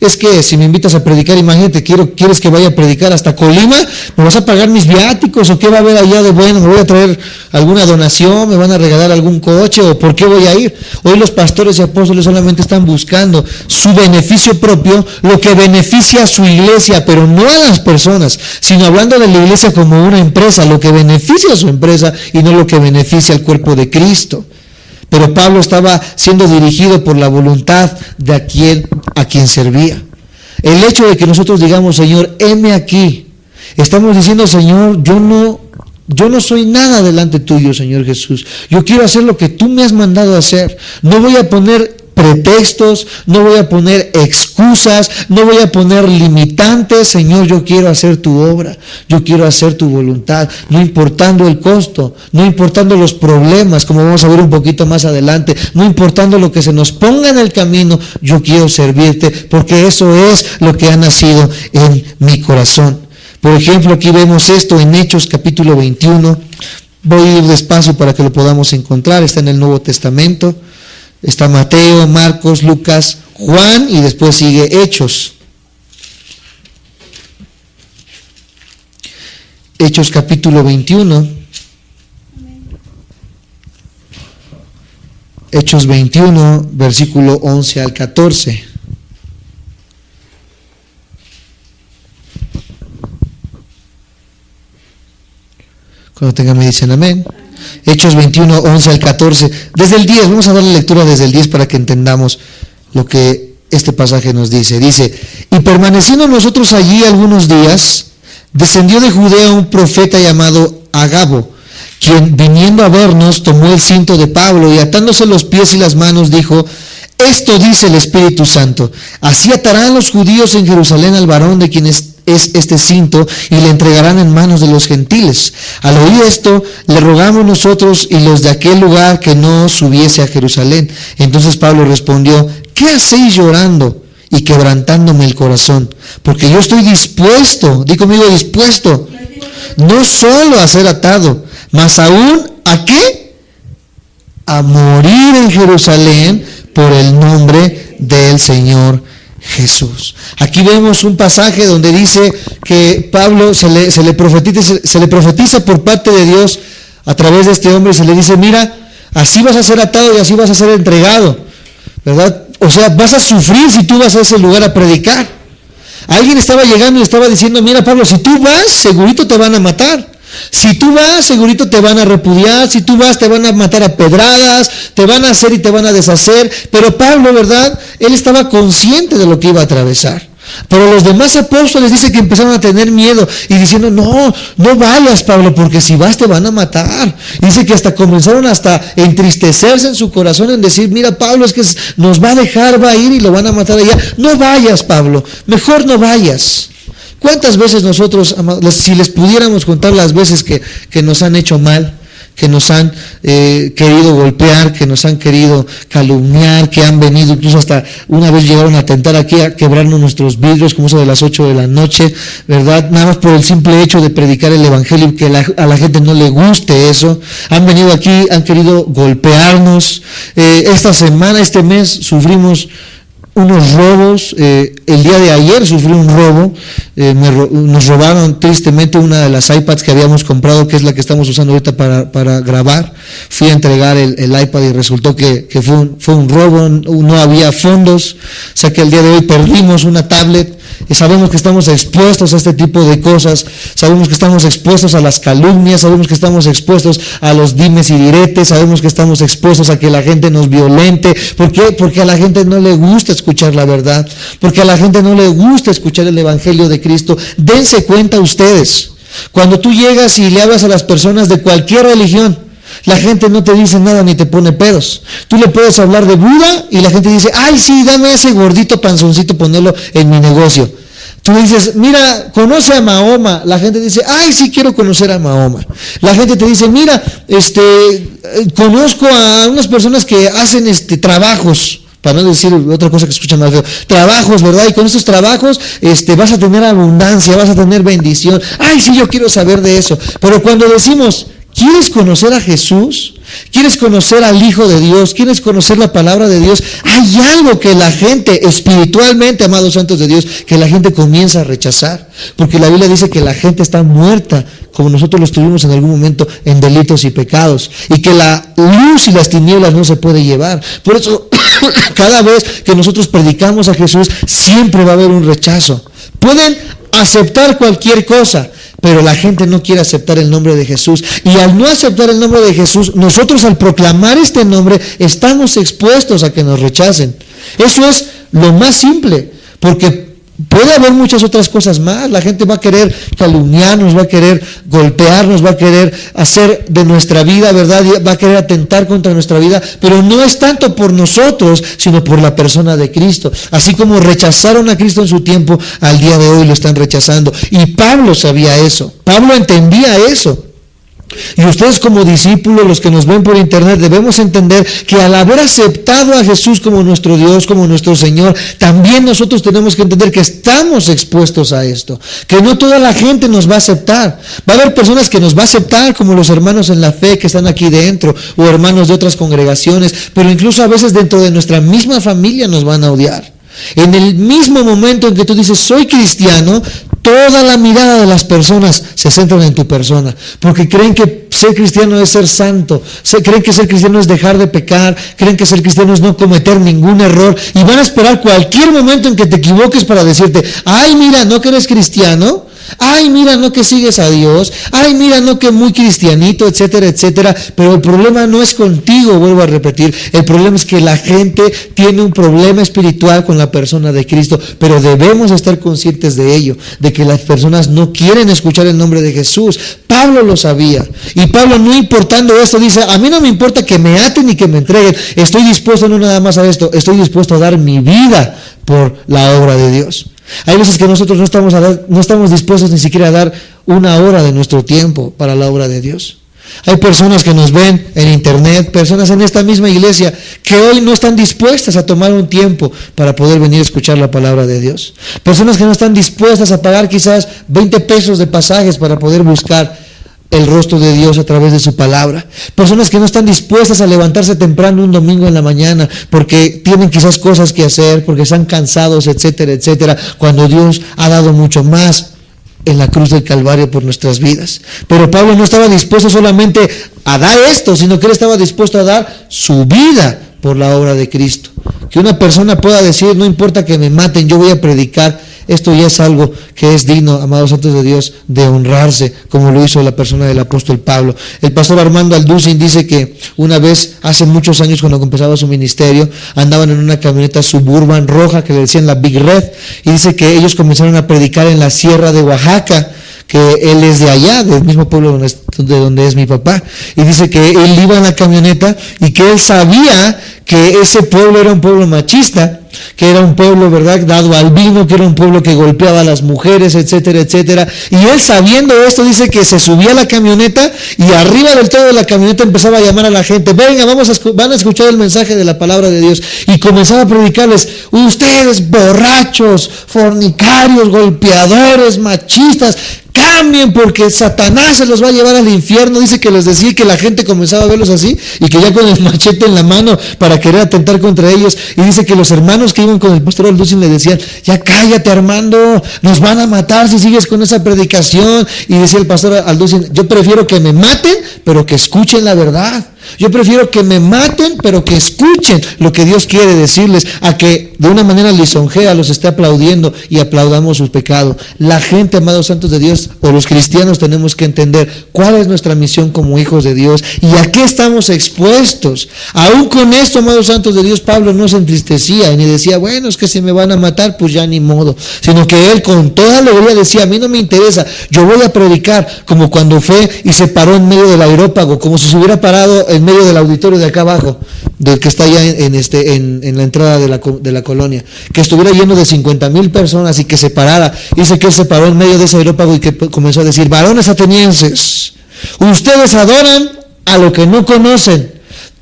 Es que si me invitas a predicar, imagínate, quieres que vaya a predicar hasta Colima, ¿me vas a pagar mis viáticos o qué va a haber allá de bueno? ¿Me voy a traer alguna donación? ¿Me van a regalar algún coche? ¿O por qué voy a ir? Hoy los pastores y apóstoles solamente están buscando su beneficio propio, lo que beneficia a su iglesia, pero no a las personas, sino hablando de la iglesia como una empresa, lo que beneficia a su empresa y no lo que beneficia al cuerpo de Cristo. Pero Pablo estaba siendo dirigido por la voluntad de a quien servía. El hecho de que nosotros digamos, Señor, heme aquí, estamos diciendo, Señor, yo no soy nada delante tuyo, Señor Jesús. Yo quiero hacer lo que tú me has mandado a hacer. No voy a poner pretextos, no voy a poner excusas, no voy a poner limitantes. Señor, yo quiero hacer tu obra, yo quiero hacer tu voluntad, no importando el costo, no importando los problemas, como vamos a ver un poquito más adelante, no importando lo que se nos ponga en el camino, yo quiero servirte, porque eso es lo que ha nacido en mi corazón. Por ejemplo, aquí vemos esto en Hechos capítulo 21, voy a ir despacio para que lo podamos encontrar, está en el Nuevo Testamento. Está Mateo, Marcos, Lucas, Juan y después sigue Hechos. Hechos capítulo 21. Hechos 21, versículo 11 al 14. Cuando tengan me dicen amén. Hechos 21, 11 al 14. Desde el 10, vamos a darle lectura desde el 10 para que entendamos lo que este pasaje nos dice. Dice, y permaneciendo nosotros allí algunos días, descendió de Judea un profeta llamado Agabo, quien viniendo a vernos tomó el cinto de Pablo y atándose los pies y las manos dijo, esto dice el Espíritu Santo, así atarán los judíos en Jerusalén al varón de quien es este cinto y le entregarán en manos de los gentiles. Al oír esto, le rogamos nosotros y los de aquel lugar que no subiese a Jerusalén. Entonces Pablo respondió, ¿qué hacéis llorando y quebrantándome el corazón? Porque yo estoy dispuesto, di conmigo dispuesto, no solo a ser atado, mas aún ¿a qué? A morir en Jerusalén por el nombre del Señor Jesús. Aquí vemos un pasaje donde dice que Pablo se le profetiza por parte de Dios a través de este hombre y se le dice, mira, así vas a ser atado y así vas a ser entregado, ¿verdad? O sea, vas a sufrir si tú vas a ese lugar a predicar. Alguien estaba llegando y estaba diciendo, mira Pablo, si tú vas, segurito te van a matar. Si tú vas, segurito te van a repudiar. Si tú vas, te van a matar a pedradas, te van a hacer y te van a deshacer. Pero Pablo, ¿verdad? Él estaba consciente de lo que iba a atravesar. Pero los demás apóstoles dice que empezaron a tener miedo y diciendo, no vayas Pablo, porque si vas te van a matar. Dice que hasta comenzaron hasta entristecerse en su corazón en decir, mira Pablo, es que nos va a dejar, va a ir y lo van a matar allá. No vayas Pablo, mejor no vayas. ¿Cuántas veces nosotros, si les pudiéramos contar las veces que nos han hecho mal, que nos han querido golpear, que nos han querido calumniar, que han venido, incluso hasta una vez llegaron a tentar aquí a quebrarnos nuestros vidrios, como eso de las 8 de la noche, ¿verdad? Nada más por el simple hecho de predicar el evangelio, que a la gente no le guste eso. Han venido aquí, han querido golpearnos. Esta semana, este mes, sufrimos unos robos. El día de ayer sufrí un robo. Nos robaron tristemente una de las iPads que habíamos comprado, que es la que estamos usando ahorita para grabar. Fui a entregar el iPad y resultó que fue un robo, no había fondos, o sea que el día de hoy perdimos una tablet. Y sabemos que estamos expuestos a este tipo de cosas, sabemos que estamos expuestos a las calumnias, sabemos que estamos expuestos a los dimes y diretes, sabemos que estamos expuestos a que la gente nos violente. ¿Por qué? Porque a la gente no le gusta escuchar la verdad, porque a la gente no le gusta escuchar el evangelio de Cristo. Dense cuenta ustedes, cuando tú llegas y le hablas a las personas de cualquier religión, la gente no te dice nada ni te pone pedos. Tú le puedes hablar de Buda y la gente dice, ay sí, dame ese gordito panzoncito, ponerlo en mi negocio. Tú le dices, mira, conoce a Mahoma. La gente dice, ay sí, quiero conocer a Mahoma. La gente te dice, mira, conozco a unas personas que hacen trabajos, para no decir otra cosa que escuchan más feo, trabajos, ¿verdad? Y con estos trabajos vas a tener abundancia, vas a tener bendición. Ay sí, yo quiero saber de eso. Pero cuando decimos, ¿quieres conocer a Jesús? ¿Quieres conocer al Hijo de Dios? ¿Quieres conocer la palabra de Dios? Hay algo que la gente, espiritualmente, amados santos de Dios, que la gente comienza a rechazar. Porque la Biblia dice que la gente está muerta, como nosotros lo estuvimos en algún momento, en delitos y pecados. Y que la luz y las tinieblas no se puede llevar. Por eso, cada vez que nosotros predicamos a Jesús, siempre va a haber un rechazo. Pueden aceptar cualquier cosa, pero la gente no quiere aceptar el nombre de Jesús. Y al no aceptar el nombre de Jesús, nosotros al proclamar este nombre estamos expuestos a que nos rechacen. Eso es lo más simple, porque puede haber muchas otras cosas más. La gente va a querer calumniarnos, va a querer golpearnos, va a querer hacer de nuestra vida, ¿verdad? Va a querer atentar contra nuestra vida, pero no es tanto por nosotros, sino por la persona de Cristo. Así como rechazaron a Cristo en su tiempo, al día de hoy lo están rechazando. Y Pablo sabía eso, Pablo entendía eso. Y ustedes como discípulos, los que nos ven por internet, debemos entender que al haber aceptado a Jesús como nuestro Dios, como nuestro Señor, también nosotros tenemos que entender que estamos expuestos a esto, que no toda la gente nos va a aceptar. Va a haber personas que nos va a aceptar, como los hermanos en la fe que están aquí dentro, o hermanos de otras congregaciones, pero incluso a veces dentro de nuestra misma familia nos van a odiar. En el mismo momento en que tú dices, soy cristiano, toda la mirada de las personas se centran en tu persona, porque creen que ser cristiano es ser santo, creen que ser cristiano es dejar de pecar, creen que ser cristiano es no cometer ningún error, y van a esperar cualquier momento en que te equivoques para decirte, ay, mira, ¿no que eres cristiano? Ay, mira, no que sigues a Dios, ay, mira, no que muy cristianito, etcétera, etcétera. Pero el problema no es contigo, vuelvo a repetir, el problema es que la gente tiene un problema espiritual con la persona de Cristo, pero debemos estar conscientes de ello, de que las personas no quieren escuchar el nombre de Jesús. Pablo lo sabía, y Pablo, no importando esto, dice, a mí no me importa que me aten y que me entreguen, estoy dispuesto no nada más a esto, estoy dispuesto a dar mi vida por la obra de Dios. Hay veces que nosotros no estamos dispuestos ni siquiera a dar una hora de nuestro tiempo para la obra de Dios. Hay personas que nos ven en internet, personas en esta misma iglesia, que hoy no están dispuestas a tomar un tiempo para poder venir a escuchar la palabra de Dios. Personas que no están dispuestas a pagar quizás 20 pesos de pasajes para poder buscar el rostro de Dios a través de su palabra. Personas que no están dispuestas a levantarse temprano un domingo en la mañana porque tienen quizás cosas que hacer, porque están cansados, etcétera, etcétera, cuando Dios ha dado mucho más en la cruz del Calvario por nuestras vidas. Pero Pablo no estaba dispuesto solamente a dar esto, sino que él estaba dispuesto a dar su vida por la obra de Cristo. Que una persona pueda decir, no importa que me maten, yo voy a predicar. Esto ya es algo que es digno, amados santos de Dios, de honrarse, como lo hizo la persona del apóstol Pablo. El pastor Armando Alducin dice que una vez, hace muchos años, cuando empezaba su ministerio, andaban en una camioneta Suburban roja que le decían la Big Red, y dice que ellos comenzaron a predicar en la sierra de Oaxaca, que él es de allá, del mismo pueblo de donde es mi papá, y dice que él iba en la camioneta y que él sabía que ese pueblo era un pueblo machista, que era un pueblo, ¿verdad?, dado al vino, que era un pueblo que golpeaba a las mujeres, etcétera, etcétera. Y él, sabiendo esto, dice que se subía a la camioneta y arriba del todo de la camioneta empezaba a llamar a la gente, venga, van a escuchar el mensaje de la palabra de Dios, y comenzaba a predicarles, ustedes borrachos, fornicarios, golpeadores, machistas, cambien porque Satanás se los va a llevar al infierno. Dice que les decía que la gente comenzaba a verlos así y que ya con el machete en la mano para querer atentar contra ellos. Y dice que los hermanos que iban con el pastor Alducin le decían, ya cállate, Armando, nos van a matar si sigues con esa predicación. Y decía el pastor Alducin, yo prefiero que me maten pero que escuchen la verdad. Yo prefiero que me maten, pero que escuchen lo que Dios quiere decirles, a que de una manera lisonjera los esté aplaudiendo y aplaudamos sus pecados. La gente, amados santos de Dios, o los cristianos, tenemos que entender cuál es nuestra misión como hijos de Dios y a qué estamos expuestos. Aún con esto, amados santos de Dios, Pablo no se entristecía ni decía, bueno, es que si me van a matar, pues ya ni modo, sino que él con toda alegría decía, a mí no me interesa, yo voy a predicar, como cuando fue y se paró en medio del aerópago, como si se hubiera parado en medio del auditorio de acá abajo, del que está allá en la entrada de la colonia, que estuviera lleno de 50,000 personas y que se parara. Dice que él se paró en medio de ese aerópago y que comenzó a decir, varones atenienses, ustedes adoran a lo que no conocen.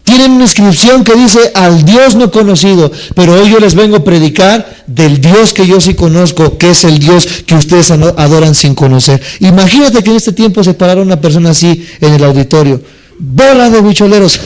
Tienen una inscripción que dice al Dios no conocido, pero hoy yo les vengo a predicar del Dios que yo sí conozco, que es el Dios que ustedes adoran sin conocer. Imagínate que en este tiempo se parara una persona así en el auditorio. Bola de bicholeros.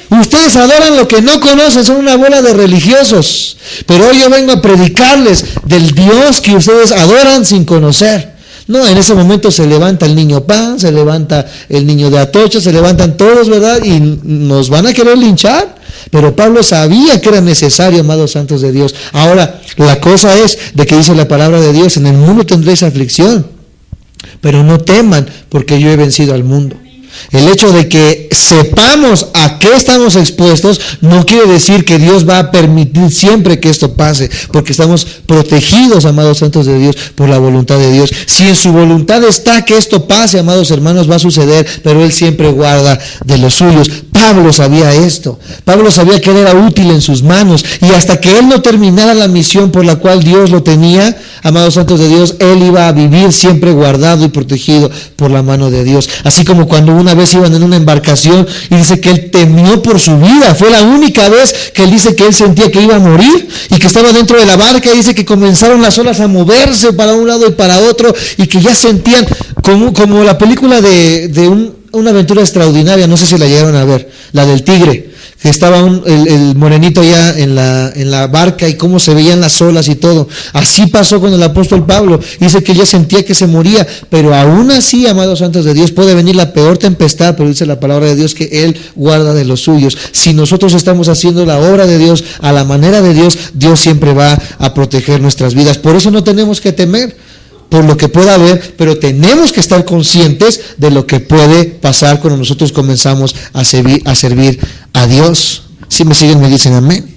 Ustedes adoran lo que no conocen, son una bola de religiosos, pero hoy yo vengo a predicarles del Dios que ustedes adoran sin conocer. No, en ese momento se levanta el niño Pan, se levanta el niño de Atocha, se levantan todos, ¿verdad? Y nos van a querer linchar. Pero Pablo sabía que era necesario, amados santos de Dios. Ahora, la cosa es de que dice la palabra de Dios, en el mundo tendréis aflicción, pero no teman, porque yo he vencido al mundo. El hecho de que sepamos a qué estamos expuestos no quiere decir que Dios va a permitir siempre que esto pase, porque estamos protegidos, amados santos de Dios, por la voluntad de Dios. Si en su voluntad está que esto pase, amados hermanos, va a suceder, pero Él siempre guarda de los suyos. Pablo sabía esto. Pablo sabía que Él era útil en sus manos, y hasta que Él no terminara la misión por la cual Dios lo tenía, amados santos de Dios, Él iba a vivir siempre guardado y protegido por la mano de Dios. Así como cuando una vez iban en una embarcación y dice que él temió por su vida. Fue la única vez que él dice que él sentía que iba a morir y que estaba dentro de la barca, y dice que comenzaron las olas a moverse para un lado y para otro y que ya sentían como la película de una aventura extraordinaria, no sé si la llegaron a ver, la del tigre, que estaba el morenito allá en la barca y cómo se veían las olas y todo. Así pasó con el apóstol Pablo. Dice que ella sentía que se moría, pero aún así, amados santos de Dios, puede venir la peor tempestad, pero dice la palabra de Dios que Él guarda de los suyos. Si nosotros estamos haciendo la obra de Dios a la manera de Dios, Dios siempre va a proteger nuestras vidas. Por eso no tenemos que temer por lo que pueda haber, pero tenemos que estar conscientes de lo que puede pasar cuando nosotros comenzamos a servir a Dios. Si me siguen, me dicen amén.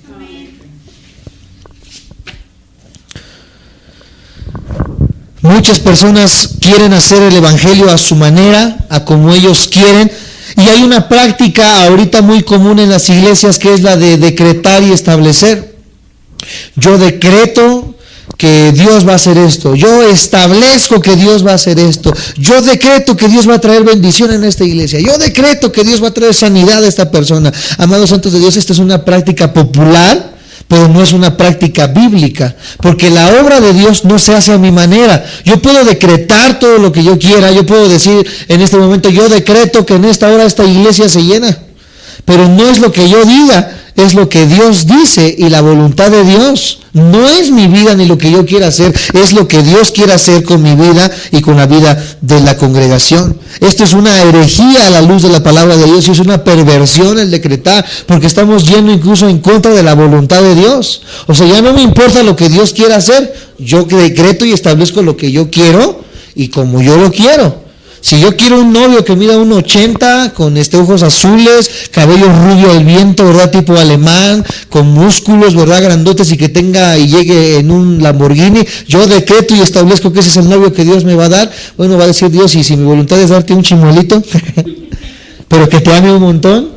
Muchas personas quieren hacer el evangelio a su manera, a como ellos quieren, y hay una práctica ahorita muy común en las iglesias que es la de decretar y establecer. Yo decreto que Dios va a hacer esto, yo establezco que Dios va a hacer esto, yo decreto que Dios va a traer bendición en esta iglesia, yo decreto que Dios va a traer sanidad a esta persona. Amados santos de Dios, esta es una práctica popular, pero no es una práctica bíblica, porque la obra de Dios no se hace a mi manera. Yo puedo decretar todo lo que yo quiera, yo puedo decir en este momento, yo decreto que en esta hora esta iglesia se llena, pero no es lo que yo diga, es lo que Dios dice y la voluntad de Dios. No es mi vida ni lo que yo quiera hacer, es lo que Dios quiere hacer con mi vida y con la vida de la congregación. Esto es una herejía a la luz de la palabra de Dios y es una perversión el decretar, porque estamos yendo incluso en contra de la voluntad de Dios. O sea, ya no me importa lo que Dios quiera hacer, yo decreto y establezco lo que yo quiero y como yo lo quiero. Si yo quiero un novio que mida 1.80, con ojos azules, cabello rubio al viento, ¿verdad? Tipo alemán, con músculos, ¿verdad? Grandotes y que tenga y llegue en un Lamborghini, yo decreto y establezco que ese es el novio que Dios me va a dar. Bueno, va a decir Dios, y si mi voluntad es darte un chimuelito, pero que te ame un montón.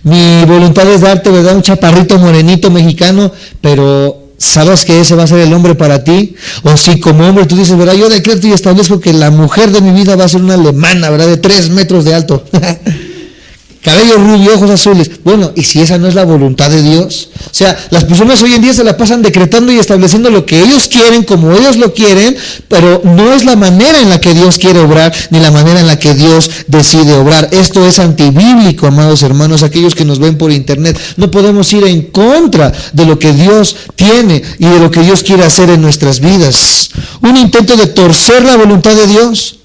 Mi voluntad es darte, ¿verdad? Un chaparrito morenito mexicano, pero ¿sabes que ese va a ser el hombre para ti? O si como hombre tú dices, ¿verdad? Yo decreto y establezco que la mujer de mi vida va a ser una alemana, ¿verdad? De 3 metros de alto. Cabello rubio, ojos azules. Bueno, ¿y si esa no es la voluntad de Dios? O sea, las personas hoy en día se la pasan decretando y estableciendo lo que ellos quieren, como ellos lo quieren, pero no es la manera en la que Dios quiere obrar, ni la manera en la que Dios decide obrar. Esto es antibíblico, amados hermanos, aquellos que nos ven por internet. No podemos ir en contra de lo que Dios tiene y de lo que Dios quiere hacer en nuestras vidas. Un intento de torcer la voluntad de Dios,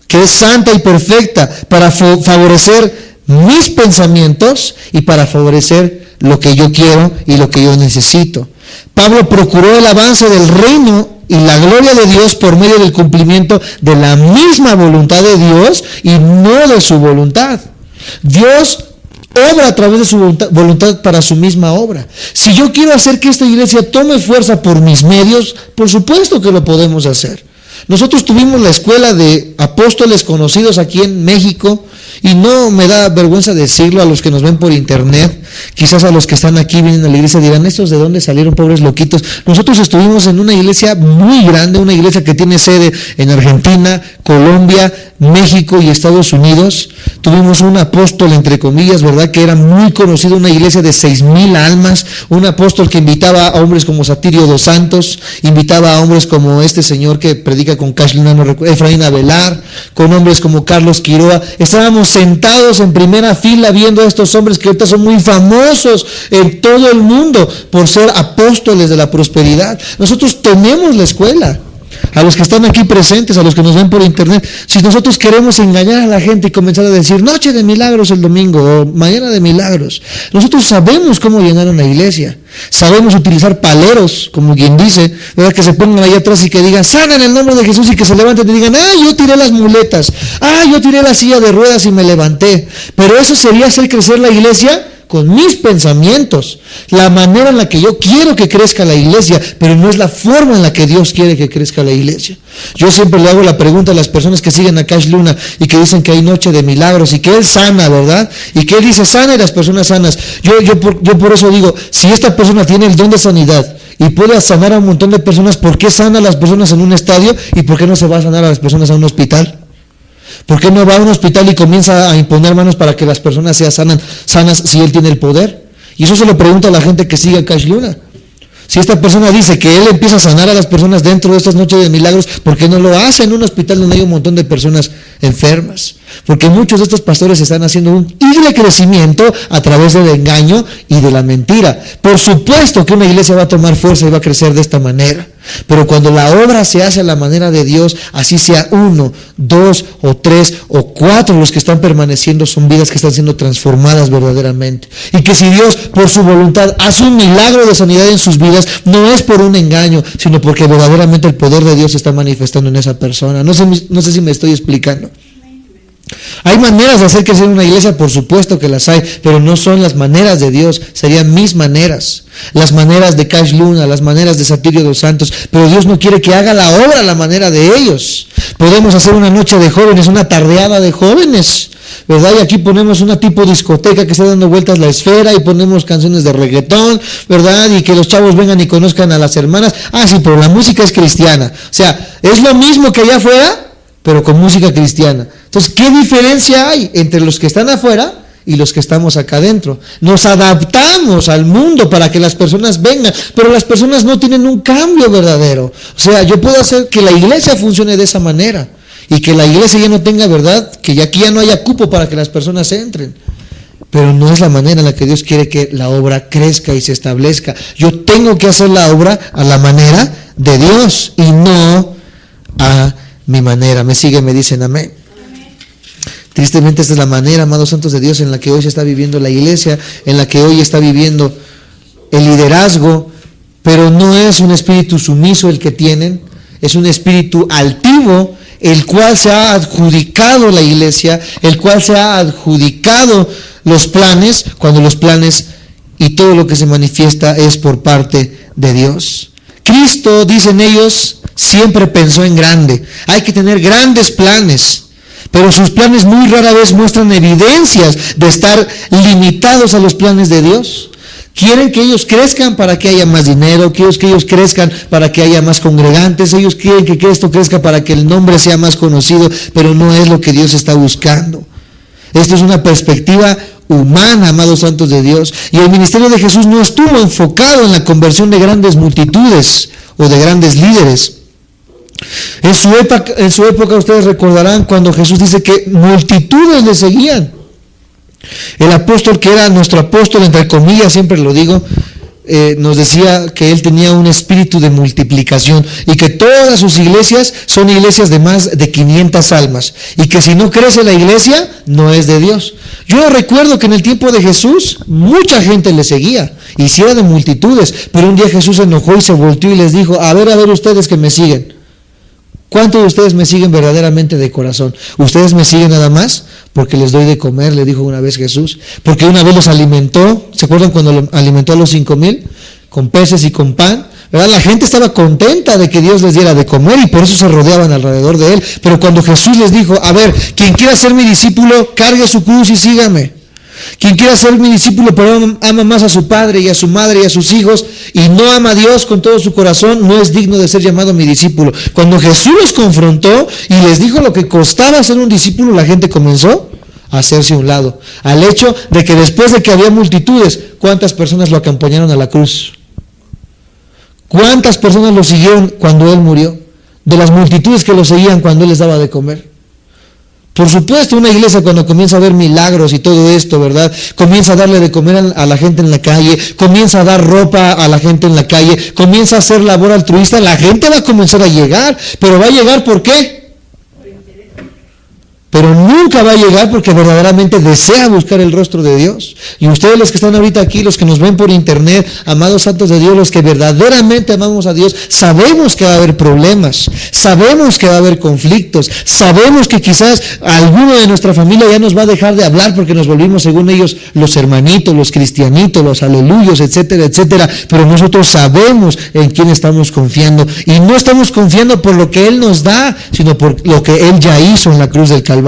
que es santa y perfecta, para favorecer mis pensamientos y para favorecer lo que yo quiero y lo que yo necesito. Pablo procuró el avance del reino y la gloria de Dios por medio del cumplimiento de la misma voluntad de Dios y no de su voluntad. Dios obra a través de su voluntad para su misma obra. Si yo quiero hacer que esta iglesia tome fuerza por mis medios, por supuesto que lo podemos hacer. Nosotros tuvimos la escuela de apóstoles conocidos aquí en México, y no me da vergüenza decirlo a los que nos ven por internet, quizás a los que están aquí, vienen a la iglesia, dirán, ¿estos de dónde salieron, pobres loquitos? Nosotros estuvimos en una iglesia muy grande, una iglesia que tiene sede en Argentina, Colombia, México y Estados Unidos. Tuvimos un apóstol, entre comillas, ¿verdad?, que era muy conocido, una iglesia de 6,000 almas, un apóstol que invitaba a hombres como Satirio dos Santos, invitaba a hombres como este señor que predica con Cash Luna, Efraín Avelar, con hombres como Carlos Quiroa. Estábamos sentados en primera fila viendo a estos hombres que ahorita son muy famosos en todo el mundo por ser apóstoles de la prosperidad. Nosotros tenemos la escuela. A los que están aquí presentes, a los que nos ven por internet, si nosotros queremos engañar a la gente y comenzar a decir noche de milagros el domingo o mañana de milagros, nosotros sabemos cómo llenar una iglesia, sabemos utilizar paleros, como quien dice, ¿verdad?, que se pongan ahí atrás y que digan sana en el nombre de Jesús, y que se levanten y digan, yo tiré las muletas, yo tiré la silla de ruedas y me levanté. Pero eso sería hacer crecer la iglesia con mis pensamientos, la manera en la que yo quiero que crezca la iglesia, pero no es la forma en la que Dios quiere que crezca la iglesia. Yo siempre le hago la pregunta a las personas que siguen a Cash Luna y que dicen que hay noche de milagros y que Él sana, ¿verdad? Y que Él dice sana y las personas sanas. Yo por eso digo, si esta persona tiene el don de sanidad y puede sanar a un montón de personas, ¿por qué sana a las personas en un estadio y por qué no se va a sanar a las personas en un hospital? ¿Por qué no va a un hospital y comienza a imponer manos para que las personas sean sanas si Él tiene el poder? Y eso se lo pregunta a la gente que sigue a Cash Luna. Si esta persona dice que él empieza a sanar a las personas dentro de estas noches de milagros, ¿por qué no lo hace en un hospital donde hay un montón de personas enfermas? Porque muchos de estos pastores están haciendo un tigre crecimiento a través del engaño y de la mentira. Por supuesto que una iglesia va a tomar fuerza y va a crecer de esta manera. Pero cuando la obra se hace a la manera de Dios, así sea 1, 2 o 3 o 4 los que están permaneciendo, son vidas que están siendo transformadas verdaderamente. Y que si Dios por su voluntad hace un milagro de sanidad en sus vidas, no es por un engaño, sino porque verdaderamente el poder de Dios se está manifestando en esa persona. No sé si me estoy explicando. Hay maneras de hacer crecer una iglesia, por supuesto que las hay, pero no son las maneras de Dios, serían mis maneras, las maneras de Cash Luna, las maneras de Satirio dos Santos, pero Dios no quiere que haga la obra a la manera de ellos. Podemos hacer una noche de jóvenes, una tardeada de jóvenes, ¿verdad? Y aquí ponemos una tipo discoteca que está dando vueltas la esfera y ponemos canciones de reggaetón, ¿verdad? Y que los chavos vengan y conozcan a las hermanas. Ah, sí, pero la música es cristiana. O sea, es lo mismo que allá afuera, pero con música cristiana. Entonces, ¿qué diferencia hay entre los que están afuera y los que estamos acá adentro? Nos adaptamos al mundo para que las personas vengan, pero las personas no tienen un cambio verdadero. O sea, yo puedo hacer que la iglesia funcione de esa manera y que la iglesia ya no tenga, ¿verdad? Que aquí ya no haya cupo para que las personas entren. Pero no es la manera en la que Dios quiere que la obra crezca y se establezca. Yo tengo que hacer la obra a la manera de Dios y no a mi manera. Me siguen, me dicen amén. Tristemente esta es la manera, amados santos de Dios, en la que hoy se está viviendo la iglesia, en la que hoy está viviendo el liderazgo, pero no es un espíritu sumiso el que tienen, es un espíritu altivo, el cual se ha adjudicado la iglesia, el cual se ha adjudicado los planes, cuando los planes y todo lo que se manifiesta es por parte de Dios. Cristo, dicen ellos, siempre pensó en grande. Hay que tener grandes planes, pero sus planes muy rara vez muestran evidencias de estar limitados a los planes de Dios. Quieren que ellos crezcan para que haya más dinero, quieren que ellos crezcan para que haya más congregantes, ellos quieren que esto crezca para que el nombre sea más conocido, pero no es lo que Dios está buscando. Esto es una perspectiva humana, amados santos de Dios, y el ministerio de Jesús no estuvo enfocado en la conversión de grandes multitudes o de grandes líderes. En su época ustedes recordarán cuando Jesús dice que multitudes le seguían. El apóstol, que era nuestro apóstol entre comillas, siempre lo digo, nos decía que él tenía un espíritu de multiplicación y que todas sus iglesias son iglesias de más de 500 almas y que si no crece la iglesia no es de Dios. Yo recuerdo que en el tiempo de Jesús mucha gente le seguía y si era de multitudes, pero un día Jesús se enojó y se volteó y les dijo: a ver ustedes que me siguen, ¿cuántos de ustedes me siguen verdaderamente de corazón? ¿Ustedes me siguen nada más porque les doy de comer?, le dijo una vez Jesús. Porque una vez los alimentó. ¿Se acuerdan cuando alimentó a los 5,000? Con peces y con pan, ¿verdad? La gente estaba contenta de que Dios les diera de comer y por eso se rodeaban alrededor de él. Pero cuando Jesús les dijo: a ver, quien quiera ser mi discípulo, cargue su cruz y sígame. Quien quiera ser mi discípulo pero ama más a su padre y a su madre y a sus hijos y no ama a Dios con todo su corazón, no es digno de ser llamado mi discípulo. Cuando Jesús los confrontó y les dijo lo que costaba ser un discípulo, la gente comenzó a hacerse a un lado, al hecho de que después de que había multitudes, ¿cuántas personas lo acompañaron a la cruz? ¿Cuántas personas lo siguieron cuando él murió? De las multitudes que lo seguían cuando él les daba de comer. Por supuesto, una iglesia cuando comienza a ver milagros y todo esto, ¿verdad? Comienza a darle de comer a la gente en la calle, comienza a dar ropa a la gente en la calle, comienza a hacer labor altruista, la gente va a comenzar a llegar, pero ¿va a llegar por qué? Pero nunca va a llegar porque verdaderamente desea buscar el rostro de Dios. Y ustedes los que están ahorita aquí, los que nos ven por internet, amados santos de Dios, los que verdaderamente amamos a Dios, sabemos que va a haber problemas, sabemos que va a haber conflictos, sabemos que quizás alguno de nuestra familia ya nos va a dejar de hablar porque nos volvimos, según ellos, los hermanitos, los cristianitos, los aleluyos, etcétera, etcétera. Pero nosotros sabemos en quién estamos confiando y no estamos confiando por lo que Él nos da, sino por lo que Él ya hizo en la cruz del Calvario.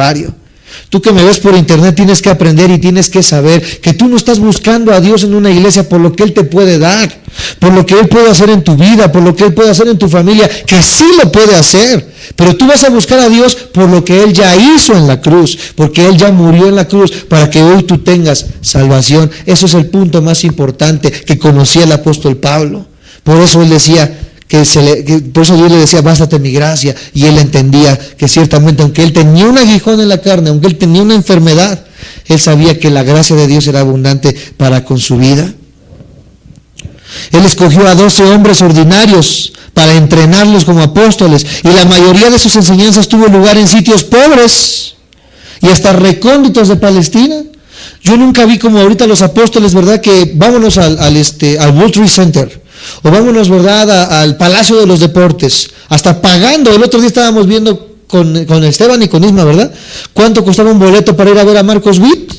Tú que me ves por internet tienes que aprender y tienes que saber que tú no estás buscando a Dios en una iglesia por lo que Él te puede dar, por lo que Él puede hacer en tu vida, por lo que Él puede hacer en tu familia, que sí lo puede hacer, pero tú vas a buscar a Dios por lo que Él ya hizo en la cruz, porque Él ya murió en la cruz para que hoy tú tengas salvación. Eso es el punto más importante que conocía el apóstol Pablo. Por eso él decía por eso Dios le decía, bástate mi gracia, y él entendía que ciertamente, aunque él tenía un aguijón en la carne, aunque él tenía una enfermedad, él sabía que la gracia de Dios era abundante para con su vida. Él escogió a 12 hombres ordinarios para entrenarlos como apóstoles, y la mayoría de sus enseñanzas tuvo lugar en sitios pobres y hasta recónditos de Palestina. Yo nunca vi como ahorita los apóstoles, ¿verdad? Que vámonos al World Trade Center, o vámonos, ¿verdad?, al Palacio de los Deportes, hasta pagando. El otro día estábamos viendo con Esteban y con Isma, ¿verdad?, cuánto costaba un boleto para ir a ver a Marcos Witt.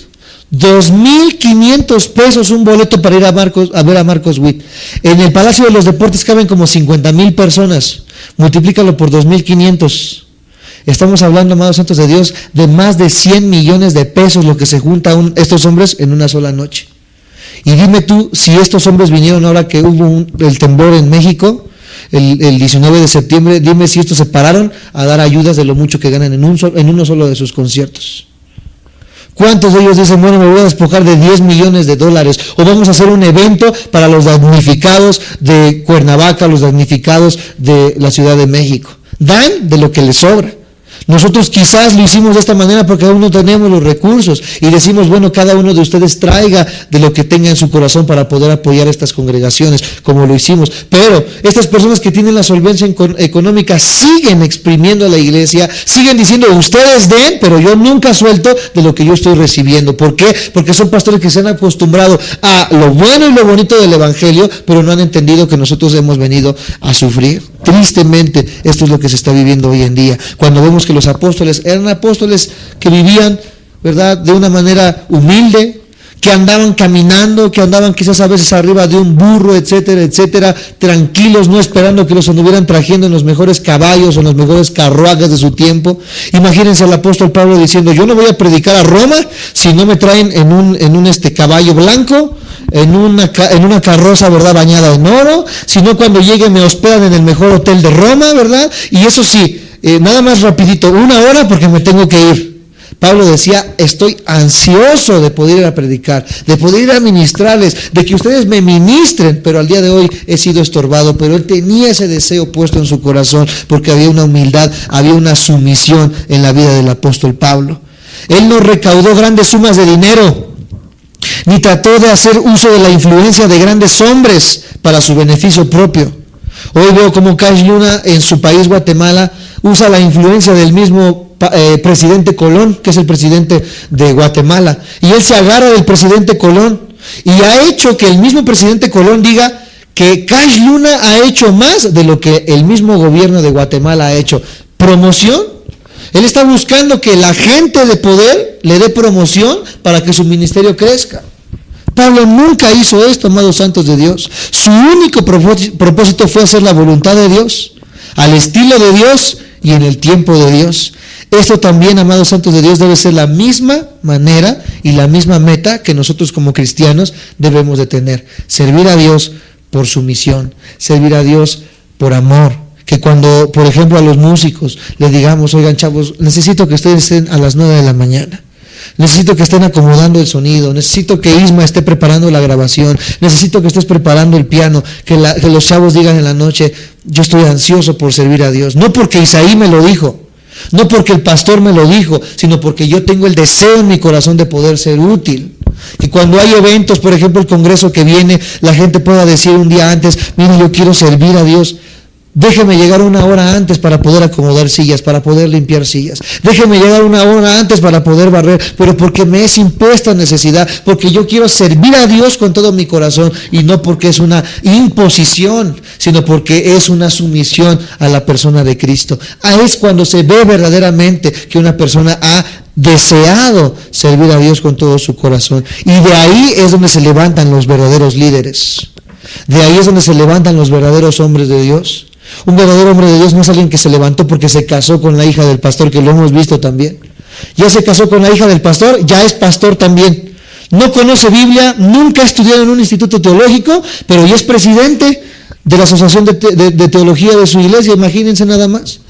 2,500 pesos un boleto para ir a ver a Marcos Witt. En el Palacio de los Deportes caben como 50,000 personas. Multiplícalo por 2,500. Estamos hablando, amados santos de Dios, de más de 100 millones de pesos lo que se juntan estos hombres en una sola noche. Y dime tú, si estos hombres vinieron ahora que hubo el temblor en México, el 19 de septiembre, dime si estos se pararon a dar ayudas de lo mucho que ganan en uno solo de sus conciertos. ¿Cuántos de ellos dicen, bueno, me voy a despojar de $10 millones, o vamos a hacer un evento para los damnificados de Cuernavaca, los damnificados de la Ciudad de México? Dan de lo que les sobra. Nosotros quizás lo hicimos de esta manera porque aún no tenemos los recursos y decimos, bueno, cada uno de ustedes traiga de lo que tenga en su corazón para poder apoyar estas congregaciones, como lo hicimos. Pero estas personas que tienen la solvencia económica siguen exprimiendo a la iglesia, siguen diciendo, ustedes den, pero yo nunca suelto de lo que yo estoy recibiendo. ¿Por qué? Porque son pastores que se han acostumbrado a lo bueno y lo bonito del evangelio, pero no han entendido que nosotros hemos venido a sufrir. Tristemente, esto es lo que se está viviendo hoy en día. Cuando vemos que los apóstoles eran apóstoles que vivían, ¿verdad?, de una manera humilde, que andaban caminando, que andaban quizás a veces arriba de un burro, etcétera, etcétera, tranquilos, no esperando que los anduvieran trayendo en los mejores caballos o en los mejores carruajes de su tiempo. Imagínense al apóstol Pablo diciendo, yo no voy a predicar a Roma si no me traen en un caballo blanco, en una carroza, ¿verdad?, bañada en oro, sino cuando llegue me hospedan en el mejor hotel de Roma, ¿verdad? Y eso sí, nada más rapidito, 1 hora porque me tengo que ir. Pablo decía, estoy ansioso de poder ir a predicar, de poder ir a ministrarles, de que ustedes me ministren, pero al día de hoy he sido estorbado. Pero él tenía ese deseo puesto en su corazón porque había una humildad, había una sumisión en la vida del apóstol Pablo. Él no recaudó grandes sumas de dinero, ni trató de hacer uso de la influencia de grandes hombres para su beneficio propio. Hoy veo como Cash Luna en su país, Guatemala, usa la influencia del mismo presidente Colón, que es el presidente de Guatemala, y él se agarra del presidente Colón, y ha hecho que el mismo presidente Colón diga que Cash Luna ha hecho más de lo que el mismo gobierno de Guatemala ha hecho. ¿Promoción? Él está buscando que la gente de poder le dé promoción para que su ministerio crezca. Pablo nunca hizo esto, amados santos de Dios. Su único propósito fue hacer la voluntad de Dios, al estilo de Dios y en el tiempo de Dios. Esto también, amados santos de Dios, debe ser la misma manera y la misma meta que nosotros como cristianos debemos de tener. Servir a Dios por sumisión, servir a Dios por amor. Que cuando, por ejemplo, a los músicos les digamos, oigan chavos, necesito que ustedes estén a las 9 de la mañana. Necesito que estén acomodando el sonido, necesito que Isma esté preparando la grabación, necesito que estés preparando el piano, que los chavos digan en la noche, yo estoy ansioso por servir a Dios. No porque Isaí me lo dijo, no porque el pastor me lo dijo, sino porque yo tengo el deseo en mi corazón de poder ser útil. Que cuando hay eventos, por ejemplo el congreso que viene, la gente pueda decir un día antes, mire, yo quiero servir a Dios. Déjeme llegar 1 hora antes para poder acomodar sillas, para poder limpiar sillas. Déjeme llegar 1 hora antes para poder barrer, pero porque me es impuesta necesidad, porque yo quiero servir a Dios con todo mi corazón y no porque es una imposición, sino porque es una sumisión a la persona de Cristo. Ahí es cuando se ve verdaderamente que una persona ha deseado servir a Dios con todo su corazón. Y de ahí es donde se levantan los verdaderos líderes. De ahí es donde se levantan los verdaderos hombres de Dios. Un verdadero hombre de Dios no es alguien que se levantó porque se casó con la hija del pastor, que lo hemos visto también. Ya se casó con la hija del pastor, ya es pastor también. No conoce Biblia, nunca ha estudiado en un instituto teológico, pero ya es presidente de la asociación de teología de su iglesia, imagínense nada más.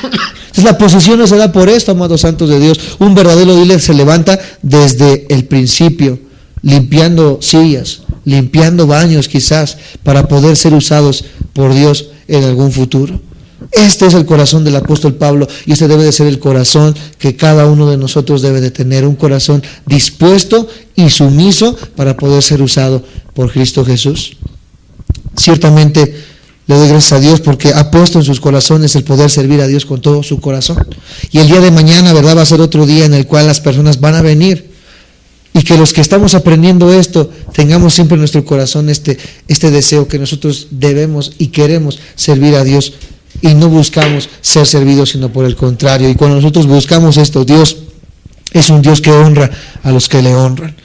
Entonces la posición no se da por esto, amados santos de Dios. Un verdadero líder se levanta desde el principio. limpiando sillas, limpiando baños quizás, para poder ser usados por Dios en algún futuro. Este es el corazón del apóstol Pablo, y este debe de ser el corazón que cada uno de nosotros debe de tener, un corazón dispuesto y sumiso para poder ser usado por Cristo Jesús. Ciertamente le doy gracias a Dios porque ha puesto en sus corazones el poder servir a Dios con todo su corazón. Y el día de mañana, ¿verdad?, va a ser otro día en el cual las personas van a venir. Y que los que estamos aprendiendo esto, tengamos siempre en nuestro corazón este deseo que nosotros debemos y queremos servir a Dios. Y no buscamos ser servidos, sino por el contrario. Y cuando nosotros buscamos esto, Dios es un Dios que honra a los que le honran.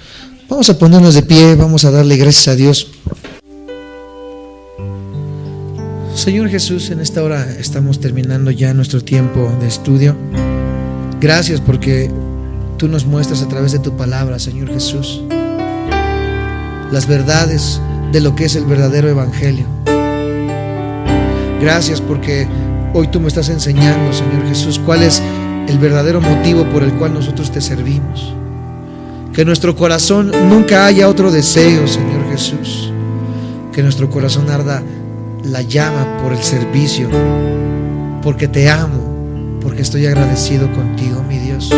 Vamos a ponernos de pie, vamos a darle gracias a Dios. Señor Jesús, en esta hora estamos terminando ya nuestro tiempo de estudio. Gracias porque tú nos muestras a través de tu palabra, Señor Jesús, las verdades de lo que es el verdadero evangelio. Gracias porque hoy tú me estás enseñando, Señor Jesús, cuál es el verdadero motivo por el cual nosotros te servimos. Que en nuestro corazón nunca haya otro deseo, Señor Jesús. Que en nuestro corazón arda la llama por el servicio, porque te amo, porque estoy agradecido contigo, mi Dios.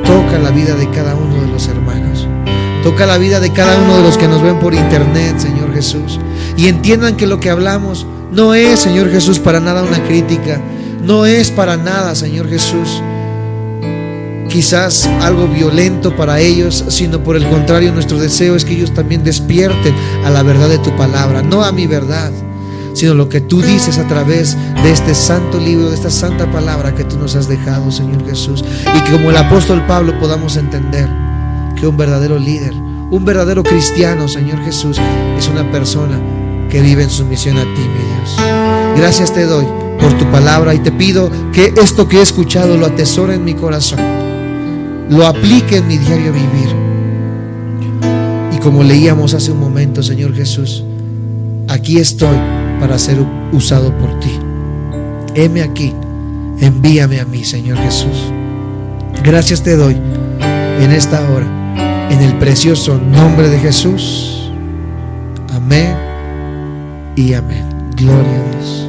Toca la vida de cada uno de los hermanos. Toca la vida de cada uno de los que nos ven por internet, Señor Jesús. Y entiendan que lo que hablamos no es, Señor Jesús, para nada una crítica. No es para nada, Señor Jesús, quizás algo violento para ellos, sino por el contrario, nuestro deseo es que ellos también despierten a la verdad de tu palabra. No a mi verdad, sino lo que tú dices a través de este santo libro, de esta santa palabra que tú nos has dejado, Señor Jesús. Y que como el apóstol Pablo podamos entender que un verdadero líder, un verdadero cristiano, Señor Jesús, es una persona que vive en sumisión a ti, mi Dios. Gracias te doy por tu palabra y te pido que esto que he escuchado lo atesore en mi corazón, lo aplique en mi diario vivir. Y como leíamos hace un momento, Señor Jesús, aquí estoy para ser usado por ti. Heme aquí, envíame a mí, Señor Jesús. Gracias te doy en esta hora, en el precioso nombre de Jesús. Amén y amén. Gloria a Dios.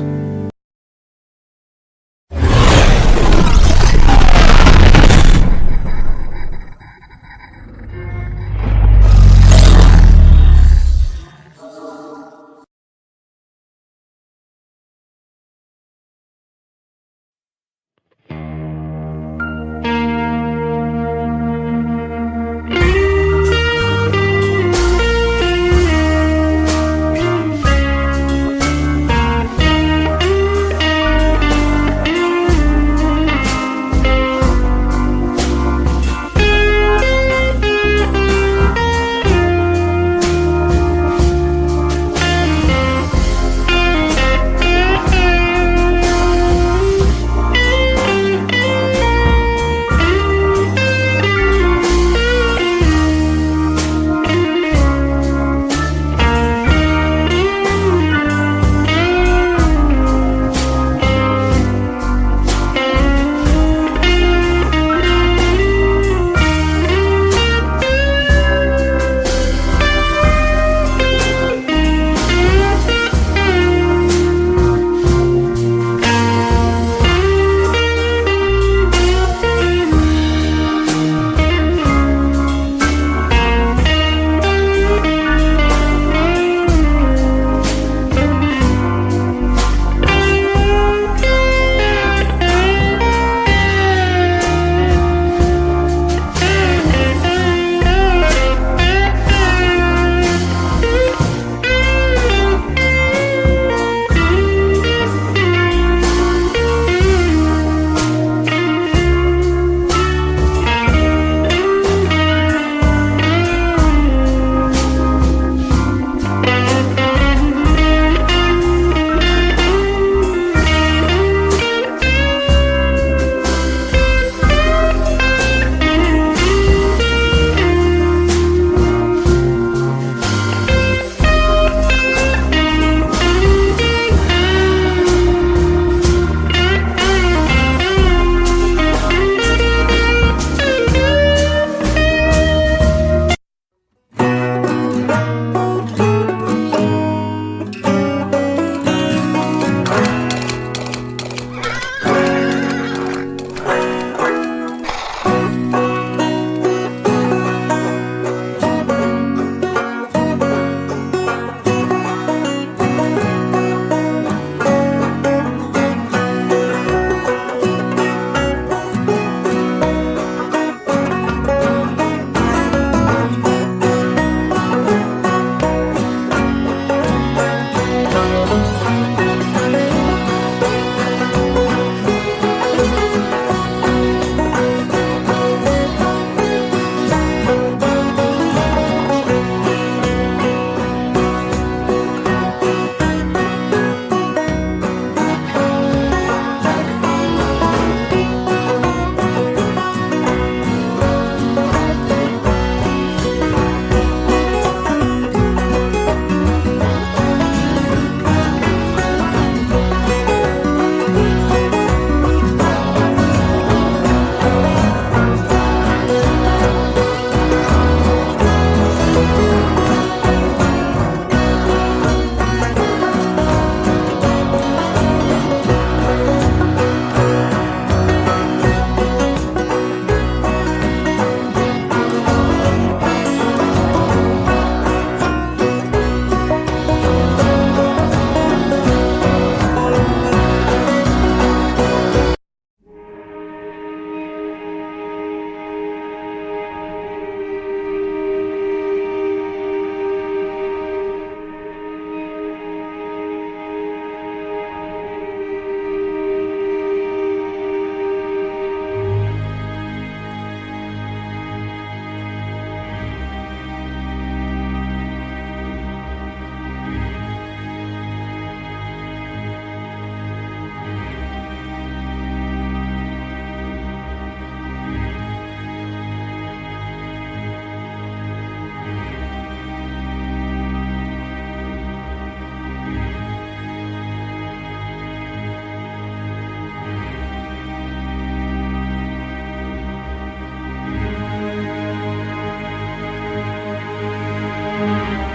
Amén.